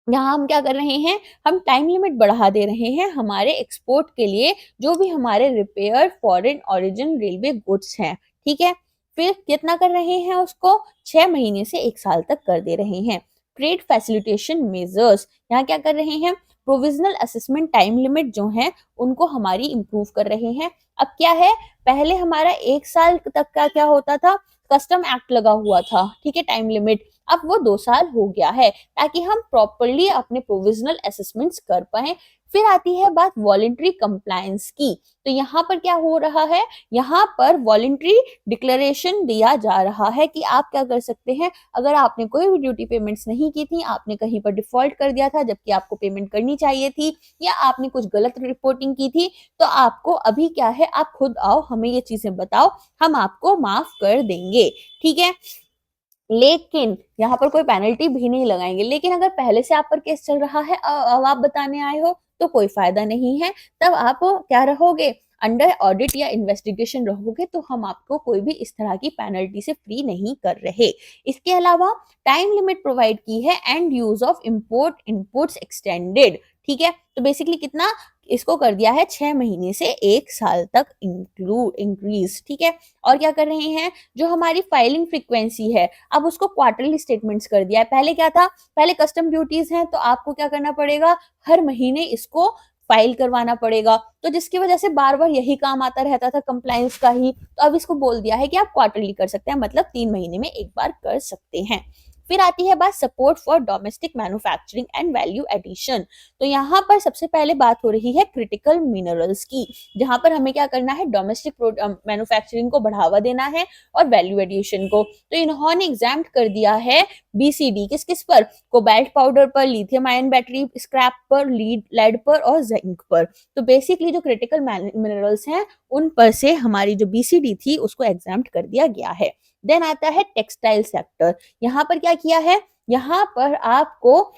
यहाँ हम क्या कर रहे हैं, हम टाइम लिमिट बढ़ा दे रहे हैं हमारे एक्सपोर्ट के लिए, जो भी हमारे repair foreign origin railway goods हैं, ठीक है। फिर कितना कर रहे हैं उसको, 6 महीने से 1 साल तक कर दे रहे हैं। ट्रेड फैसिलिटेशन मेजर्स, यहाँ क्या कर रहे हैं, प्रोविजनल असेसमेंट टाइम लिमिट जो है उनको हमारी इंप्रूव कर रहे हैं। अब क्या है, पहले हमारा 1 साल तक का क्या होता था, कस्टम एक्ट लगा हुआ था, ठीक है, टाइम लिमिट, अब वो 2 साल हो गया है, ताकि हम प्रॉपरली अपने प्रोविजनल असेसमेंट्स कर पाए। फिर आती है बात वॉलेंट्री कंप्लायंस की, तो यहाँ पर क्या हो रहा है, यहाँ पर वॉलेंट्री डिक्लेरेशन दिया जा रहा है कि आप क्या कर सकते हैं, अगर आपने कोई भी ड्यूटी पेमेंट्स नहीं की थी, आपने कहीं पर डिफॉल्ट कर दिया था जबकि आपको पेमेंट करनी चाहिए थी, या आपने कुछ गलत रिपोर्टिंग की थी, तो आपको अभी क्या है, आप खुद आओ हमें ये चीजें बताओ, हम आपको माफ कर देंगे, ठीक है। लेकिन यहाँ पर कोई पेनल्टी भी नहीं लगाएंगे। लेकिन अगर पहले से आप पर केस चल रहा है, अब आप बताने आए हो, तो कोई फायदा नहीं है, तब आप क्या रहोगे, अंडर ऑडिट या इन्वेस्टिगेशन रहोगे, तो हम आपको कोई भी इस तरह की पेनल्टी से फ्री नहीं कर रहे। इसके अलावा टाइम लिमिट प्रोवाइड की है, and use of import inputs extended, ठीक है। तो बेसिकली कितना इसको कर दिया है, 6 महीने से 1 साल तक इंक्रीज, ठीक है। और क्या कर रहे हैं, जो हमारी फाइलिंग फ्रीक्वेंसी है, अब उसको क्वार्टरली स्टेटमेंट्स कर दिया है। पहले क्या था, पहले कस्टम ड्यूटीज हैं तो आपको क्या करना पड़ेगा, हर महीने इसको फाइल करवाना पड़ेगा, तो जिसकी वजह से बार बार यही काम आता रहता था कंप्लायंस का ही। तो अब इसको बोल दिया है कि आप क्वार्टरली कर सकते हैं, मतलब 3 महीने में एक बार कर सकते हैं। फिर आती है बात support for domestic manufacturing and value addition, तो यहाँ पर सबसे पहले बात हो रही है क्रिटिकल मिनरल्स की, जहां पर हमें क्या करना है, डोमेस्टिक मैन्युफैक्चरिंग को बढ़ावा देना है और वैल्यू एडिशन को। तो इन्होंने एग्जाम कर दिया है बीसीडी, किस किस पर, कोबाल्ट पाउडर पर, लिथियम आयन बैटरी स्क्रैप पर, लेड पर और जिंक पर। तो बेसिकली जो क्रिटिकल मिनरल्स हैं उन पर से हमारी जो बीसीडी थी उसको एग्जाम कर दिया गया है। देन आता है टेक्सटाइल सेक्टर, यहाँ पर क्या किया है, यहाँ पर आपको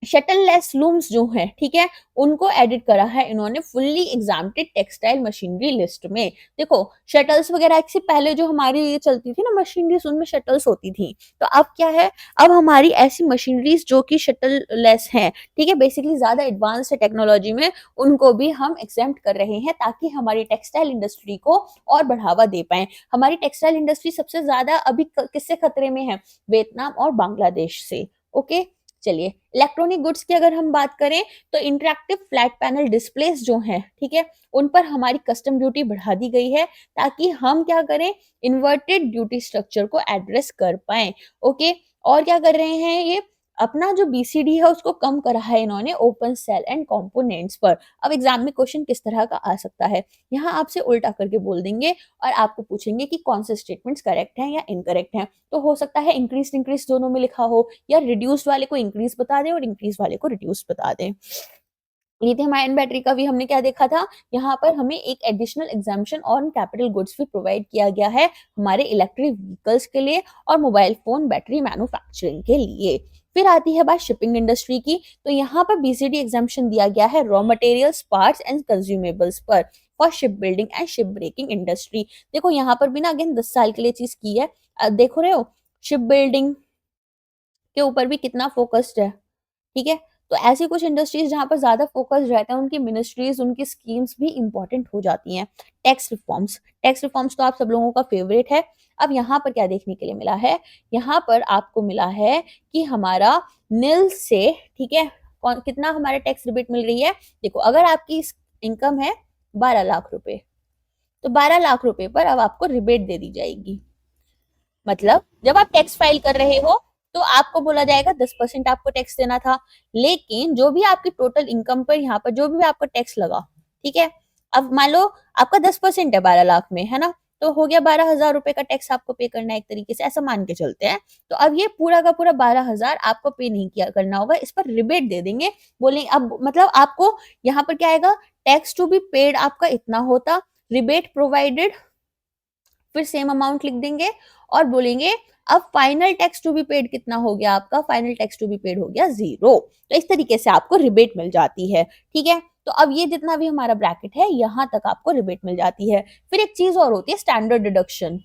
शटल लेस लूम्स जो है, ठीक है, उनको एडिट करा है इन्होंने fully exempted textile machinery list में। देखो शटल्स वगैरह से पहले जो हमारी ये चलती थी ना मशीनरीज, उनमें शटल्स होती थी, तो अब क्या है, अब हमारी ऐसी मशीनरीज जो कि शटल लेस हैं, ठीक है, बेसिकली ज्यादा एडवांस है टेक्नोलॉजी में, उनको भी हम एग्जेम्प्ट कर रहे हैं, ताकि हमारी टेक्सटाइल इंडस्ट्री को और बढ़ावा दे पाए। हमारी टेक्सटाइल इंडस्ट्री सबसे ज्यादा अभी किससे खतरे में है, वियतनाम और बांग्लादेश से। ओके, चलिए इलेक्ट्रॉनिक गुड्स की अगर हम बात करें, तो इंटरेक्टिव फ्लैट पैनल डिस्प्लेस जो हैं, ठीक है, उन पर हमारी कस्टम ड्यूटी बढ़ा दी गई है, ताकि हम क्या करें, इन्वर्टेड ड्यूटी स्ट्रक्चर को एड्रेस कर पाए। ओके, और क्या कर रहे हैं, ये अपना जो बीसीडी है उसको कम करा है इन्होंने ओपन सेल एंड कंपोनेंट्स पर। अब एग्जाम में क्वेश्चन किस तरह का आ सकता है, यहाँ आपसे उल्टा करके बोल देंगे और आपको पूछेंगे कि कौन से स्टेटमेंट्स करेक्ट हैं या इनकरेक्ट हैं। तो हो सकता है इंक्रीज इंक्रीज दोनों में लिखा हो, या रिड्यूस वाले को इंक्रीज बता दें और इंक्रीज वाले को रिड्यूस बता दें। लिथियम आयन बैटरी का भी हमने क्या देखा था, यहाँ पर हमें एक additional exemption on capital goods भी प्रोवाइड किया गया है हमारे इलेक्ट्रिक व्हीकल्स के लिए और मोबाइल फोन बैटरी मैन्युफैक्चरिंग के लिए। फिर आती है बात शिपिंग इंडस्ट्री की, तो यहाँ पर बीसीडी एग्जाम्पशन दिया गया है raw materials, parts and consumables पर for ship building and ship breaking industry. देखो यहाँ पर भी ना अगेन 10 साल के लिए चीज की है, देखो रहे हो शिप बिल्डिंग के ऊपर भी कितना फोकस्ड है, ठीक है। तो ऐसी कुछ इंडस्ट्रीज जहां पर ज्यादा फोकस रहता है, उनकी मिनिस्ट्रीज, उनकी स्कीम्स भी इंपॉर्टेंट हो जाती हैं। टैक्स रिफॉर्म्स तो आप सब लोगों का फेवरेट है। अब यहाँ पर क्या देखने के लिए मिला है, यहाँ पर आपको मिला है कि हमारा नील से, ठीक है, कितना हमारा टैक्स रिबेट मिल रही है। देखो अगर आपकी इनकम है 12 लाख रुपए, तो 12 लाख रुपए पर अब आपको रिबेट दे दी जाएगी। मतलब जब आप टैक्स फाइल कर रहे हो तो आपको बोला जाएगा 10% आपको टैक्स देना था, लेकिन जो भी आपकी टोटल इनकम पर यहाँ पर जो भी आपका टैक्स लगा, ठीक है, अब मान लो आपका 10% है 12 लाख में, है ना, तो हो गया 12,000 रुपए का टैक्स आपको पे करना है एक तरीके से, ऐसा मान के चलते हैं। तो अब ये पूरा का पूरा 12,000 आपको पे नहीं किया करना होगा, इस पर रिबेट दे देंगे। बोलेंगे अब मतलब आपको यहाँ पर क्या आएगा, टैक्स टू बी पेड आपका इतना होता, रिबेट प्रोवाइडेड फिर सेम अमाउंट लिख देंगे और बोलेंगे अब final tax to be paid कितना हो गया आपका, final tax to be paid हो गया 0। तो इस तरीके से आपको रिबेट मिल जाती है, ठीक है। तो अब ये जितना भी हमारा ब्रैकेट है यहाँ तक आपको रिबेट मिल जाती है। फिर एक चीज और होती है स्टैंडर्ड डिडक्शन,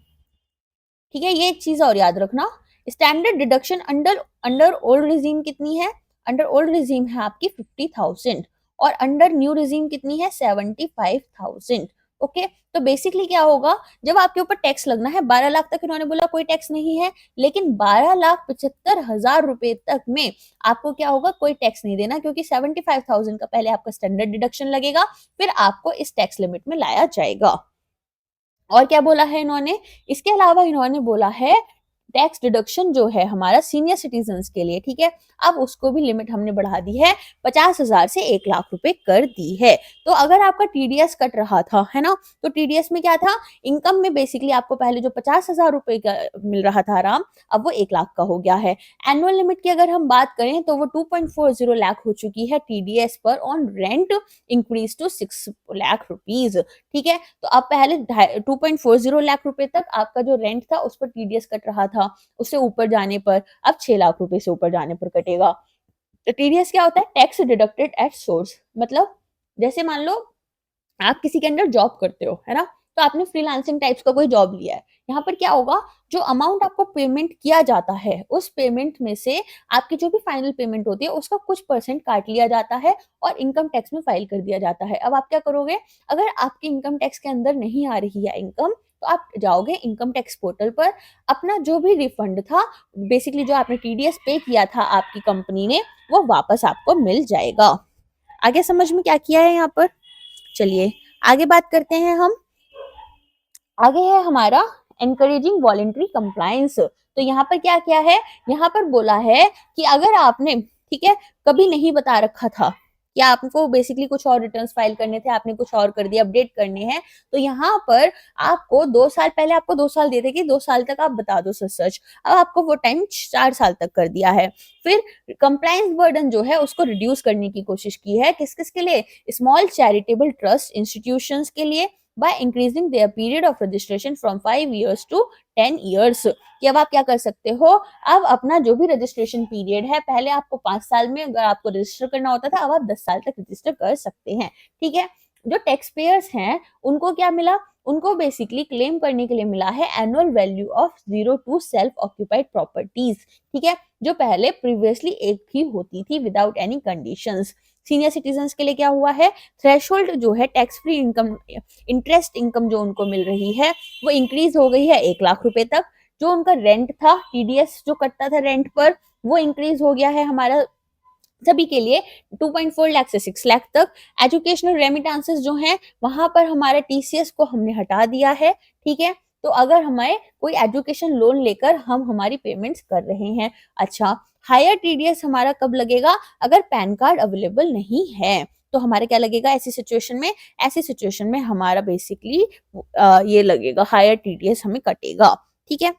ठीक है। ये एक चीज और याद रखना, standard deduction under under old regime कितनी है, अंडर ओल्ड रिजीम है आपकी 50,000 और अंडर न्यू रिजीम कितनी है 75,000। ओके, तो बेसिकली क्या होगा, जब आपके ऊपर टैक्स लगना है 12 लाख तक इन्होंने बोला कोई टैक्स नहीं है, लेकिन 12,75,000 रुपए तक में आपको क्या होगा, कोई टैक्स नहीं देना, क्योंकि 75,000 का पहले आपका स्टैंडर्ड डिडक्शन लगेगा, फिर आपको इस टैक्स लिमिट में लाया जाएगा। और क्या बोला है इन्होंने, इसके अलावा इन्होंने बोला है टैक्स डिडक्शन जो है हमारा सीनियर सिटीजन्स के लिए, ठीक है, अब उसको भी लिमिट हमने बढ़ा दी है, 50,000 से 1 लाख रुपए कर दी है। तो अगर आपका टीडीएस कट रहा था, है ना, तो टीडीएस में क्या था, इनकम में बेसिकली आपको पहले जो 50,000 रुपए का मिल रहा था आराम, अब वो 1 लाख का हो गया है। एनुअल लिमिट की अगर हम बात करें तो वो 2.40 लाख हो चुकी है टीडीएस पर on rent increase to 6 lakh rupees, ठीक है। तो अब पहले 2.40 लाख रुपए तक आपका जो रेंट था उस पर टीडीएस कट रहा था, उससे ऊपर जाने पर अब 6 लाख रुपए से ऊपर जाने पर कटेगा। तो टीडीएस क्या होता है, टैक्स डिडक्टेड एट सोर्स, मतलब जैसे मान लो आप किसी के अंडर जॉब करते हो, है ना, तो आपने फ्रीलांसिंग टाइप्स का कोई जॉब लिया है, यहाँ पर क्या होगा, जो अमाउंट आपको पेमेंट किया जाता है उस पेमेंट में से आपकी जो भी फाइनल पेमेंट होती है उसका कुछ परसेंट काट लिया जाता है और इनकम टैक्स में फाइल कर दिया जाता है। अब आप क्या करोगे, अगर आपकी इनकम टैक्स के अंदर नहीं आ रही है इनकम, तो आप जाओगे इनकम टैक्स पोर्टल पर, अपना जो भी रिफंड था, बेसिकली जो आपने टीडीएस पे किया था आपकी कंपनी ने, वो वापस आपको मिल जाएगा। आगे समझ में क्या किया है यहाँ पर, चलिए आगे बात करते हैं हम। आगे है हमारा एनकरेजिंग वॉलेंट्री कंप्लायंस। तो यहाँ पर क्या किया है, यहाँ पर बोला है कि अगर आपने, ठीक है, कभी नहीं बता रखा था कि आपको बेसिकली कुछ और रिटर्न्स फाइल करने थे, आपने कुछ और कर दिया, अपडेट करने हैं, तो यहाँ पर आपको 2 साल, पहले आपको 2 साल देते कि 2 साल तक आप बता दो सच सच, अब आपको वो टाइम 4 साल तक कर दिया है। फिर कंप्लायंस बर्डन जो है उसको रिड्यूस करने की कोशिश की है, किस किस के लिए, स्मॉल चैरिटेबल ट्रस्ट इंस्टीट्यूशंस के लिए, by increasing their period of registration from 5 years to 10 years। कि अब आप क्या कर सकते हो, अब अपना जो भी रजिस्ट्रेशन पीरियड है, पहले आपको 5 साल में अगर आपको रजिस्टर करना होता था, अब आप 10 साल तक रजिस्टर कर सकते हैं, ठीक है। जो टैक्स पेयर्स हैं उनको क्या मिला, उनको बेसिकली क्लेम करने के लिए मिला है annual value of 0 to self occupied properties, ठीक है, जो पहले प्रीवियसली एक ही होती थी without any conditions. Senior citizens के लिए क्या हुआ है, थ्रेशोल्ड जो है tax free income, interest income जो उनको मिल रही है वो इंक्रीज हो गई है 1 लाख रुपए तक। जो उनका रेंट था, टीडीएस जो कटता था रेंट पर, वो इंक्रीज हो गया है हमारा सभी के लिए 2.4 लाख से 6 लाख तक। एजुकेशनल रेमिटेंसेस जो हैं वहां पर हमारे टीसीएस को हमने हटा दिया है, ठीक है। तो अगर हमें कोई एजुकेशन लोन लेकर हम हमारी पेमेंट्स कर रहे हैं, अच्छा, हायर टीडीएस हमारा कब लगेगा, अगर पैन कार्ड अवेलेबल नहीं है तो हमारे क्या लगेगा ऐसी सिचुएशन में, ऐसी सिचुएशन में हमारा बेसिकली ये लगेगा, हायर टीडीएस हमें कटेगा, ठीक है।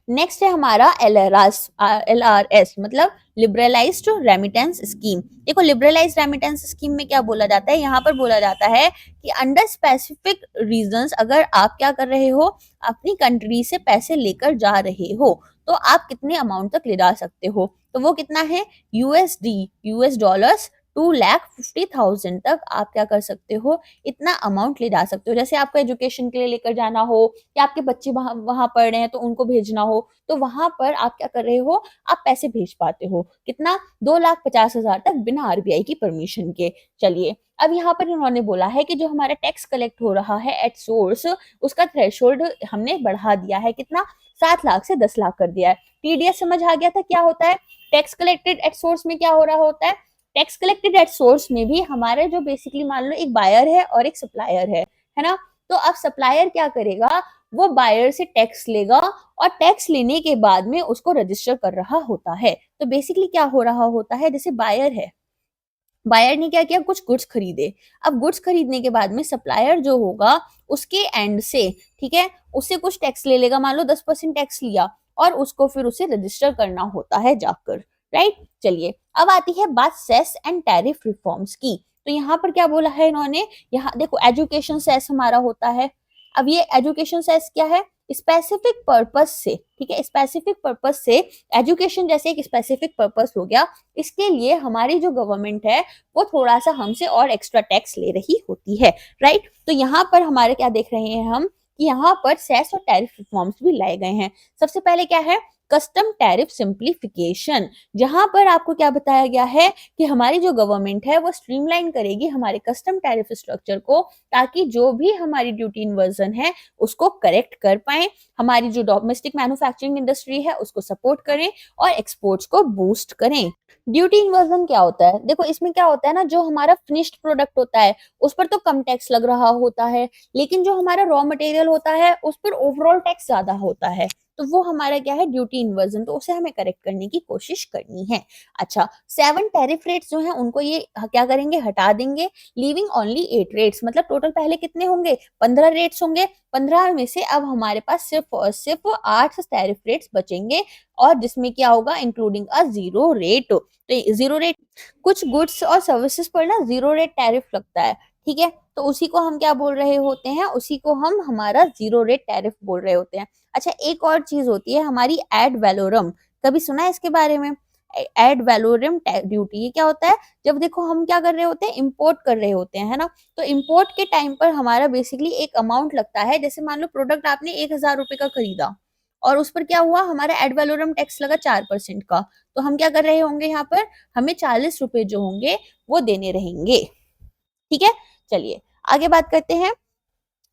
नेक्स्ट है हमारा LRS मतलब लिबरलाइज्ड रेमिटेंस स्कीम। देखो लिबरलाइज्ड रेमिटेंस स्कीम में क्या बोला जाता है, यहाँ पर बोला जाता है कि अंडर स्पेसिफिक रीजंस अगर आप क्या कर रहे हो, अपनी कंट्री से पैसे लेकर जा रहे हो, तो आप कितने अमाउंट तक ले जा सकते हो, तो वो कितना है, यूएस डॉलर्स 2,50,000 तक आप क्या कर सकते हो, इतना अमाउंट ले जा सकते हो। जैसे आपको एजुकेशन के लिए लेकर जाना हो या आपके बच्चे वहां पढ़ रहे हैं तो उनको भेजना हो, तो वहां पर आप क्या कर रहे हो, आप पैसे भेज पाते हो, कितना, 2,50,000 तक बिना आरबीआई की परमिशन के। चलिए अब यहाँ पर इन्होंने बोला है कि जो हमारा टैक्स कलेक्ट हो रहा है एट सोर्स, उसका थ्रेशोल्ड हमने बढ़ा दिया है, कितना, 7 लाख से 10 लाख कर दिया है। टीडीएस समझ आ गया था क्या होता है, टैक्स कलेक्टेड एट सोर्स में क्या हो रहा होता है, टैक्स कलेक्टेड एट सोर्स में भी हमारे जो बेसिकली मान लो एक बायर है और एक सप्लायर है ना, तो अब सप्लायर क्या करेगा, वो बायर से टैक्स लेगा और टैक्स लेने के बाद में उसको रजिस्टर कर रहा होता है। तो बेसिकली क्या हो रहा होता है, जैसे बायर है, बायर ने क्या किया, कुछ गुड्स खरीदे, अब गुड्स खरीदने के बाद में सप्लायर जो होगा उसके एंड से, ठीक है, उससे कुछ टैक्स ले लेगा, मान लो 10% टैक्स लिया और उसको फिर उसे रजिस्टर करना होता है जाकर, राइट। चलिए अब आती है बात सेस एंड टैरिफ रिफॉर्म्स की। तो यहाँ पर क्या बोला है इन्होंने, यहाँ देखो एजुकेशन सेस हमारा होता है, अब ये एजुकेशन सेस क्या है, स्पेसिफिक पर्पस से, ठीक है, स्पेसिफिक पर्पस से एजुकेशन जैसे एक स्पेसिफिक पर्पस हो गया, इसके लिए हमारी जो गवर्नमेंट है वो थोड़ा सा हमसे और एक्स्ट्रा टैक्स ले रही होती है, राइट। तो यहाँ पर हमारे क्या देख रहे हैं हम कि यहाँ पर सेस और टैरिफ रिफॉर्म्स भी लाए गए हैं। सबसे पहले क्या है, कस्टम टैरिफ सिंप्लीफिकेशन, जहां पर आपको क्या बताया गया है कि हमारी जो गवर्नमेंट है वो स्ट्रीमलाइन करेगी हमारे कस्टम टैरिफ स्ट्रक्चर को, ताकि जो भी हमारी ड्यूटी इन्वर्जन है उसको करेक्ट कर पाए, हमारी जो डोमेस्टिक मैन्युफैक्चरिंग इंडस्ट्री है उसको सपोर्ट करें और एक्सपोर्ट्स को बूस्ट करें। ड्यूटी इन्वर्जन क्या होता है, देखो इसमें क्या होता है ना, जो हमारा फिनिश्ड प्रोडक्ट होता है उस पर तो कम टैक्स लग रहा होता है, लेकिन जो हमारा रॉ मटेरियल होता है उस पर ओवरऑल टैक्स ज्यादा होता है, तो वो हमारा क्या है ड्यूटी इन्वर्जन, तो उसे हमें करेक्ट करने की कोशिश करनी है। अच्छा, 7 टैरिफ रेट्स जो है उनको ये क्या करेंगे, हटा देंगे, लीविंग ओनली 8 रेट्स, मतलब टोटल पहले कितने होंगे, 15 रेट्स होंगे, 15 में से अब हमारे पास सिर्फ और सिर्फ 8 टैरिफ रेट्स बचेंगे, और जिसमें क्या होगा, इंक्लूडिंग अ जीरो रेट। तो जीरो रेट, कुछ गुड्स और सर्विसेज पर ना जीरो रेट टैरिफ लगता है, ठीक है, तो उसी को हम क्या बोल रहे होते हैं, उसी को हम हमारा जीरो रेट टैरिफ बोल रहे होते हैं। अच्छा, एक और चीज होती है हमारी एड वैलोरम, कभी सुना है इसके बारे में, एड वैलोरम ड्यूटी, ये क्या होता है, जब देखो हम क्या कर रहे होते हैं, इंपोर्ट कर रहे होते हैं, है ना, तो इंपोर्ट के टाइम पर हमारा बेसिकली एक अमाउंट लगता है, जैसे मान लो प्रोडक्ट आपने 1,000 रुपए का खरीदा और उस पर क्या हुआ, हमारा एड वैलोरम टैक्स लगा 4% का, तो हम क्या कर रहे होंगे, यहाँ पर हमें 40 रुपए जो होंगे वो देने रहेंगे, ठीक है। चलिए आगे बात करते हैं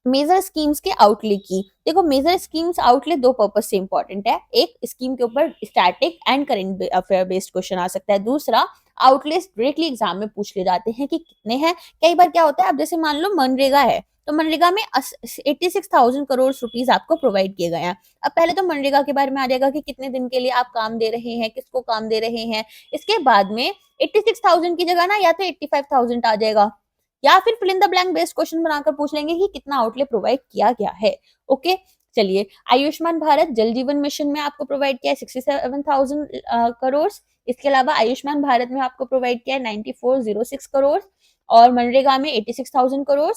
मेजर स्कीम्स के आउटले की। देखो मेजर स्कीम्स आउटले दो पर्पज से इंपॉर्टेंट है, एक स्कीम के ऊपर static and current affair based question आ सकता है, दूसरा आउटलेस डायरेक्टली एग्जाम में पूछ ले जाते हैं कि कितने हैं। कई बार क्या होता है, अब जैसे मान लो मनरेगा है, तो मनरेगा में 86,000 करोड़ रुपीज आपको प्रोवाइड किए गए हैं। अब पहले तो मनरेगा के बारे में आ जाएगा कि कितने दिन के लिए आप काम दे रहे हैं, किसको काम दे रहे हैं, इसके बाद में 86,000 की जगह ना या तो 85,000 आ जाएगा, या फिर fill in the blank based question बनाकर पूछ लेंगे कि कितना आउटले प्रोवाइड किया गया है। ओके, चलिए आयुष्मान भारत जल जीवन मिशन में आपको प्रोवाइड किया है 67,000 करोड़, इसके अलावा आयुष्मान भारत में आपको प्रोवाइड किया है 9406 करोड़, और मनरेगा में 86,000 करोड़,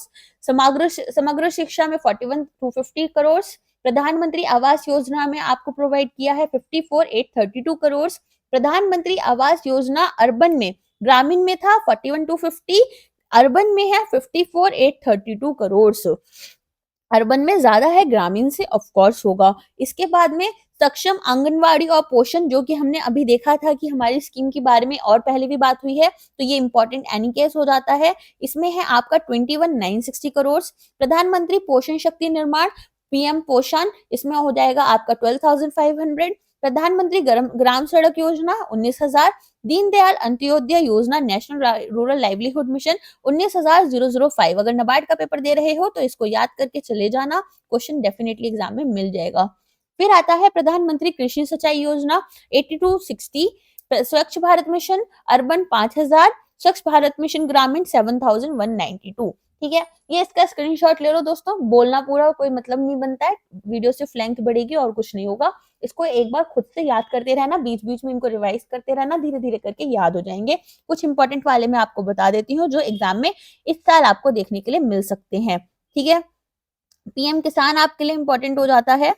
समग्र समग्र शिक्षा में 41,250 करोड़, प्रधानमंत्री आवास योजना में आपको प्रोवाइड किया है 54,832 करोड़, प्रधानमंत्री आवास योजना अर्बन में, ग्रामीण में था 41,250, अर्बन में है 54,832 करोड़, अर्बन में ज्यादा है, ग्रामीण से ऑफ कोर्स होगा। इसके बाद में सक्षम आंगनवाड़ी और पोषण, जो कि हमने अभी देखा था कि हमारी स्कीम के बारे में और पहले भी बात हुई है, तो ये इंपॉर्टेंट एनी केस हो जाता है। इसमें है आपका 21,960 करोड़, प्रधानमंत्री पोषण शक्ति निर्माण पीएम पोषण, इसमें हो जाएगा आपका 12,500, प्रधानमंत्री ग्राम सड़क योजना 19,000, दीनदयाल अंत्योदय योजना नेशनल रूरल लाइवलीहुड मिशन 19,005। अगर नबार्ड का पेपर दे रहे हो तो इसको याद करके चले जाना, क्वेश्चन डेफिनेटली एग्जाम में मिल जाएगा। फिर आता है प्रधानमंत्री कृषि सिंचाई योजना 8260, स्वच्छ भारत मिशन अर्बन 5,000, स्वच्छ भारत मिशन ग्रामीण 7,192। ठीक है, ये इसका स्क्रीनशॉट ले लो दोस्तों, बोलना पूरा कोई मतलब नहीं बनता है, वीडियो सिर्फ लेंथ बढ़ेगी और कुछ नहीं होगा। इसको एक बार खुद से याद करते रहना, बीच बीच में इनको रिवाइज करते रहना, धीरे धीरे करके याद हो जाएंगे। कुछ इंपॉर्टेंट वाले मैं आपको बता देती हूँ जो एग्जाम में इस साल आपको देखने के लिए मिल सकते हैं। ठीक है, पीएम किसान आपके लिए इंपॉर्टेंट हो जाता है।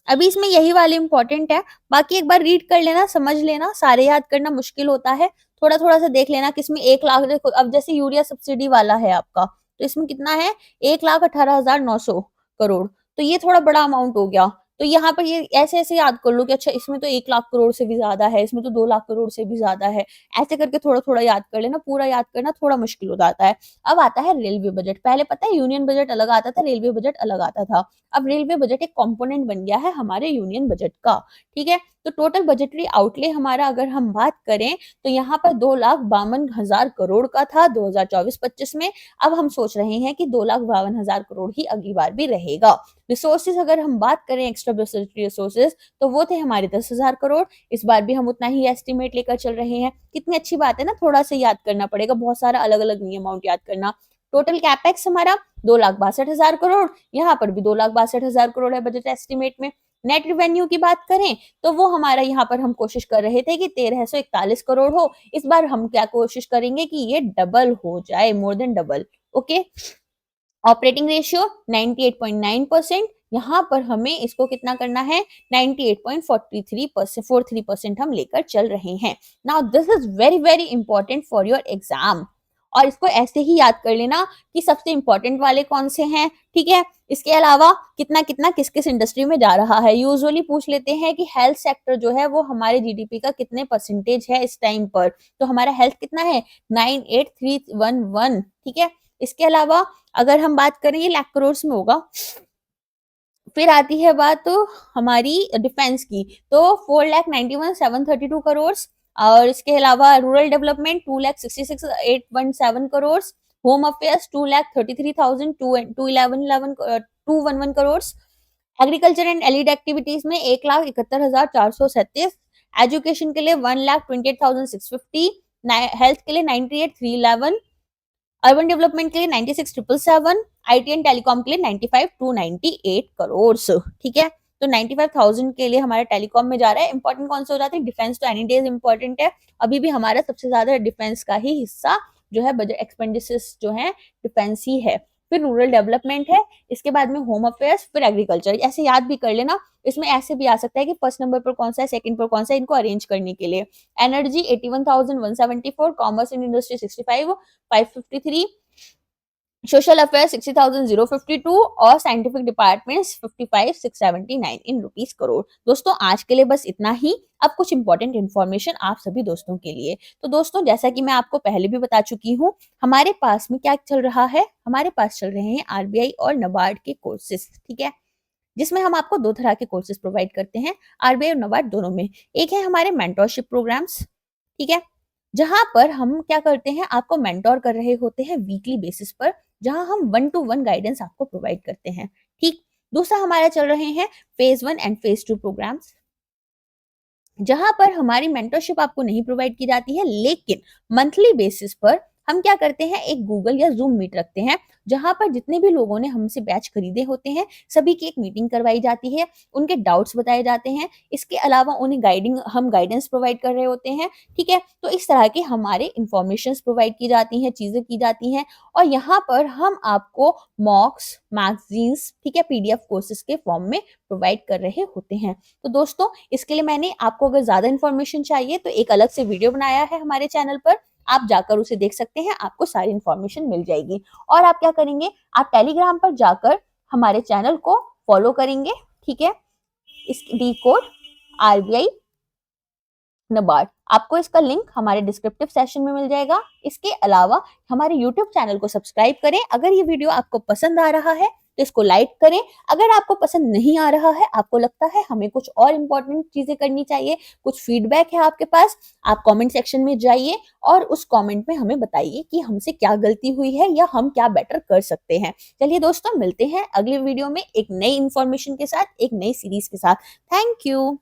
अभी इसमें यही वाले इंपॉर्टेंट है, बाकी एक बार रीड कर लेना, समझ लेना, सारे याद करना मुश्किल होता है, थोड़ा थोड़ा सा देख लेना किसमें 1 लाख, देखो अब जैसे यूरिया सब्सिडी वाला है आपका, तो इसमें कितना है 1,18,900 करोड़, तो ये थोड़ा बड़ा अमाउंट हो गया। तो यहाँ पर ये ऐसे ऐसे याद कर लो कि अच्छा इसमें तो 1 लाख करोड़ से भी ज्यादा है, इसमें तो 2 लाख करोड़ से भी ज्यादा है, ऐसे करके थोड़ा थोड़ा याद कर लेना, पूरा याद करना थोड़ा मुश्किल हो जाता है। अब आता है रेलवे बजट, पहले पता है यूनियन बजट अलग आता था, रेलवे बजट अलग आता था, अब रेलवे बजट एक कंपोनेंट बन गया है हमारे यूनियन बजट का। ठीक है, तो टोटल बजटरी आउटले हमारा अगर हम बात करें तो यहाँ पर 2,52,000 करोड़ का था 2024-25 में, अब हम सोच रहे हैं कि 2,52,000 करोड़ ही अगली बार भी रहेगा। रिसोर्सेज अगर हम बात करें एक्स्ट्रा बजटरी रिसोर्सेज, तो वो थे हमारे 10,000 करोड़, इस बार भी हम उतना ही एस्टिमेट लेकर चल रहे हैं। कितनी अच्छी बात है ना, थोड़ा सा याद करना पड़ेगा, बहुत सारा अलग अलग नहीं अमाउंट याद करना। टोटल कैपेक्स हमारा 2,62,000 करोड़, यहाँ पर भी 2,62,000 करोड़ है बजट एस्टिमेट में। नेट रेवेन्यू की बात करें तो वो हमारा यहाँ पर हम कोशिश कर रहे थे कि 1341 करोड़ हो। इस बार हम क्या कोशिश करेंगे कि ये डबल हो जाए, more than double. Okay, operating ratio 98.9%, यहाँ पर हमें इसको कितना करना है, 98.43% हम लेकर चल रहे हैं। Now this is very very important for your exam, और इसको ऐसे ही याद कर लेना कि सबसे इंपॉर्टेंट वाले कौन से हैं, ठीक है। इसके अलावा कितना कितना किस किस इंडस्ट्री में जा रहा है, यूजुअली पूछ लेते हैं कि हेल्थ सेक्टर जो है वो हमारे जीडीपी का कितने परसेंटेज है इस टाइम पर, तो हमारा हेल्थ कितना है, 98311, ठीक है। इसके अलावा अगर हम बात करें, ये लाख करोड़ में होगा। फिर आती है बात तो हमारी डिफेंस की, तो 4,91,732 करोड़, और इसके अलावा rural development 2,66,817 crore, home affairs 2,33,211 crore, agriculture and allied activities में 1,71,437, एजुकेशन के लिए 1,28,650, हेल्थ के लिए 98,311, अर्बन डेवलपमेंट के लिए 96,777, आईटी एंड टेलीकॉम के लिए 95,298 करोड़, ठीक है। तो 95,000 के लिए हमारा टेलीकॉम में जा रहा है। इंपॉर्टेंट कौन से हो जाते हैं, डिफेंस तो एनी डेज इंपॉर्टेंट है, अभी भी हमारा सबसे ज्यादा डिफेंस का ही हिस्सा जो है बजट एक्सपेंडिचर्स जो है डिफेंस ही है। फिर रूरल डेवलपमेंट है, इसके बाद में होम अफेयर्स, फिर एग्रीकल्चर, ऐसे याद भी कर लेना। इसमें ऐसे भी आ सकता है कि फर्स्ट नंबर पर कौन सा है, सेकंड पर कौन सा है, इनको अरेंज करने के लिए। Energy 81,174, commerce and industry 65,553, social affair 60,052 और साइंटिफिक डिपार्टमेंट 55,679 इन रुपीस करोड़। दोस्तों आज के लिए बस इतना ही। अब कुछ इंपॉर्टेंट इन्फॉर्मेशन आप सभी दोस्तों के लिए। तो दोस्तों जैसा कि मैं आपको पहले भी बता चुकी हूँ, हमारे पास में क्या चल रहा है, हमारे पास चल रहे हैं आरबीआई और नाबार्ड के कोर्सेज, ठीक है, जिसमें हम आपको दो तरह के कोर्सेज प्रोवाइड करते हैं, आरबीआई और नाबार्ड दोनों में। एक है हमारे मेंटरशिप प्रोग्राम्स, ठीक है, जहां पर हम क्या करते हैं, आपको मेंटोर कर रहे होते हैं वीकली बेसिस पर, जहां हम 1-to-1 गाइडेंस आपको प्रोवाइड करते हैं, ठीक। दूसरा हमारा चल रहे हैं फेज 1 एंड फेज 2 प्रोग्राम्स, जहां पर हमारी मेंटरशिप आपको नहीं प्रोवाइड की जाती है, लेकिन मंथली बेसिस पर हम क्या करते हैं, एक गूगल या जूम मीट रखते हैं, जहां पर जितने भी लोगों ने हमसे बैच खरीदे होते हैं सभी की एक मीटिंग करवाई जाती है, उनके डाउट्स बताए जाते हैं, इसके अलावा उन्हें हम गाइडेंस प्रोवाइड कर रहे होते हैं, ठीक है। तो इस तरह के हमारे इंफॉर्मेशन प्रोवाइड की जाती हैं, चीजें की जाती हैं, और यहाँ पर हम आपको मॉक्स, मैगजीन्स, ठीक है, पीडीएफ कोर्सेज के फॉर्म में प्रोवाइड कर रहे होते हैं। तो दोस्तों इसके लिए मैंने आपको अगर ज्यादा इन्फॉर्मेशन चाहिए तो एक अलग से वीडियो बनाया है हमारे चैनल पर, आप जाकर उसे देख सकते हैं, आपको सारी इन्फॉर्मेशन मिल जाएगी। और आप क्या करेंगे, आप टेलीग्राम पर जाकर हमारे चैनल को फॉलो करेंगे, ठीक है, इस डी कोड आरबीआई नाबार्ड, आपको इसका लिंक हमारे डिस्क्रिप्टिव सेशन में मिल जाएगा। इसके अलावा हमारे यूट्यूब चैनल को सब्सक्राइब करें। अगर ये वीडियो आपको पसंद आ रहा है तो इसको लाइक करें। अगर आपको पसंद नहीं आ रहा है, आपको लगता है हमें कुछ और इंपॉर्टेंट चीजें करनी चाहिए, कुछ फीडबैक है आपके पास, आप कमेंट सेक्शन में जाइए और उस कमेंट में हमें बताइए कि हमसे क्या गलती हुई है या हम क्या बेटर कर सकते हैं। चलिए दोस्तों, मिलते हैं अगले वीडियो में एक नई इंफॉर्मेशन के साथ, एक नई सीरीज के साथ। Thank you.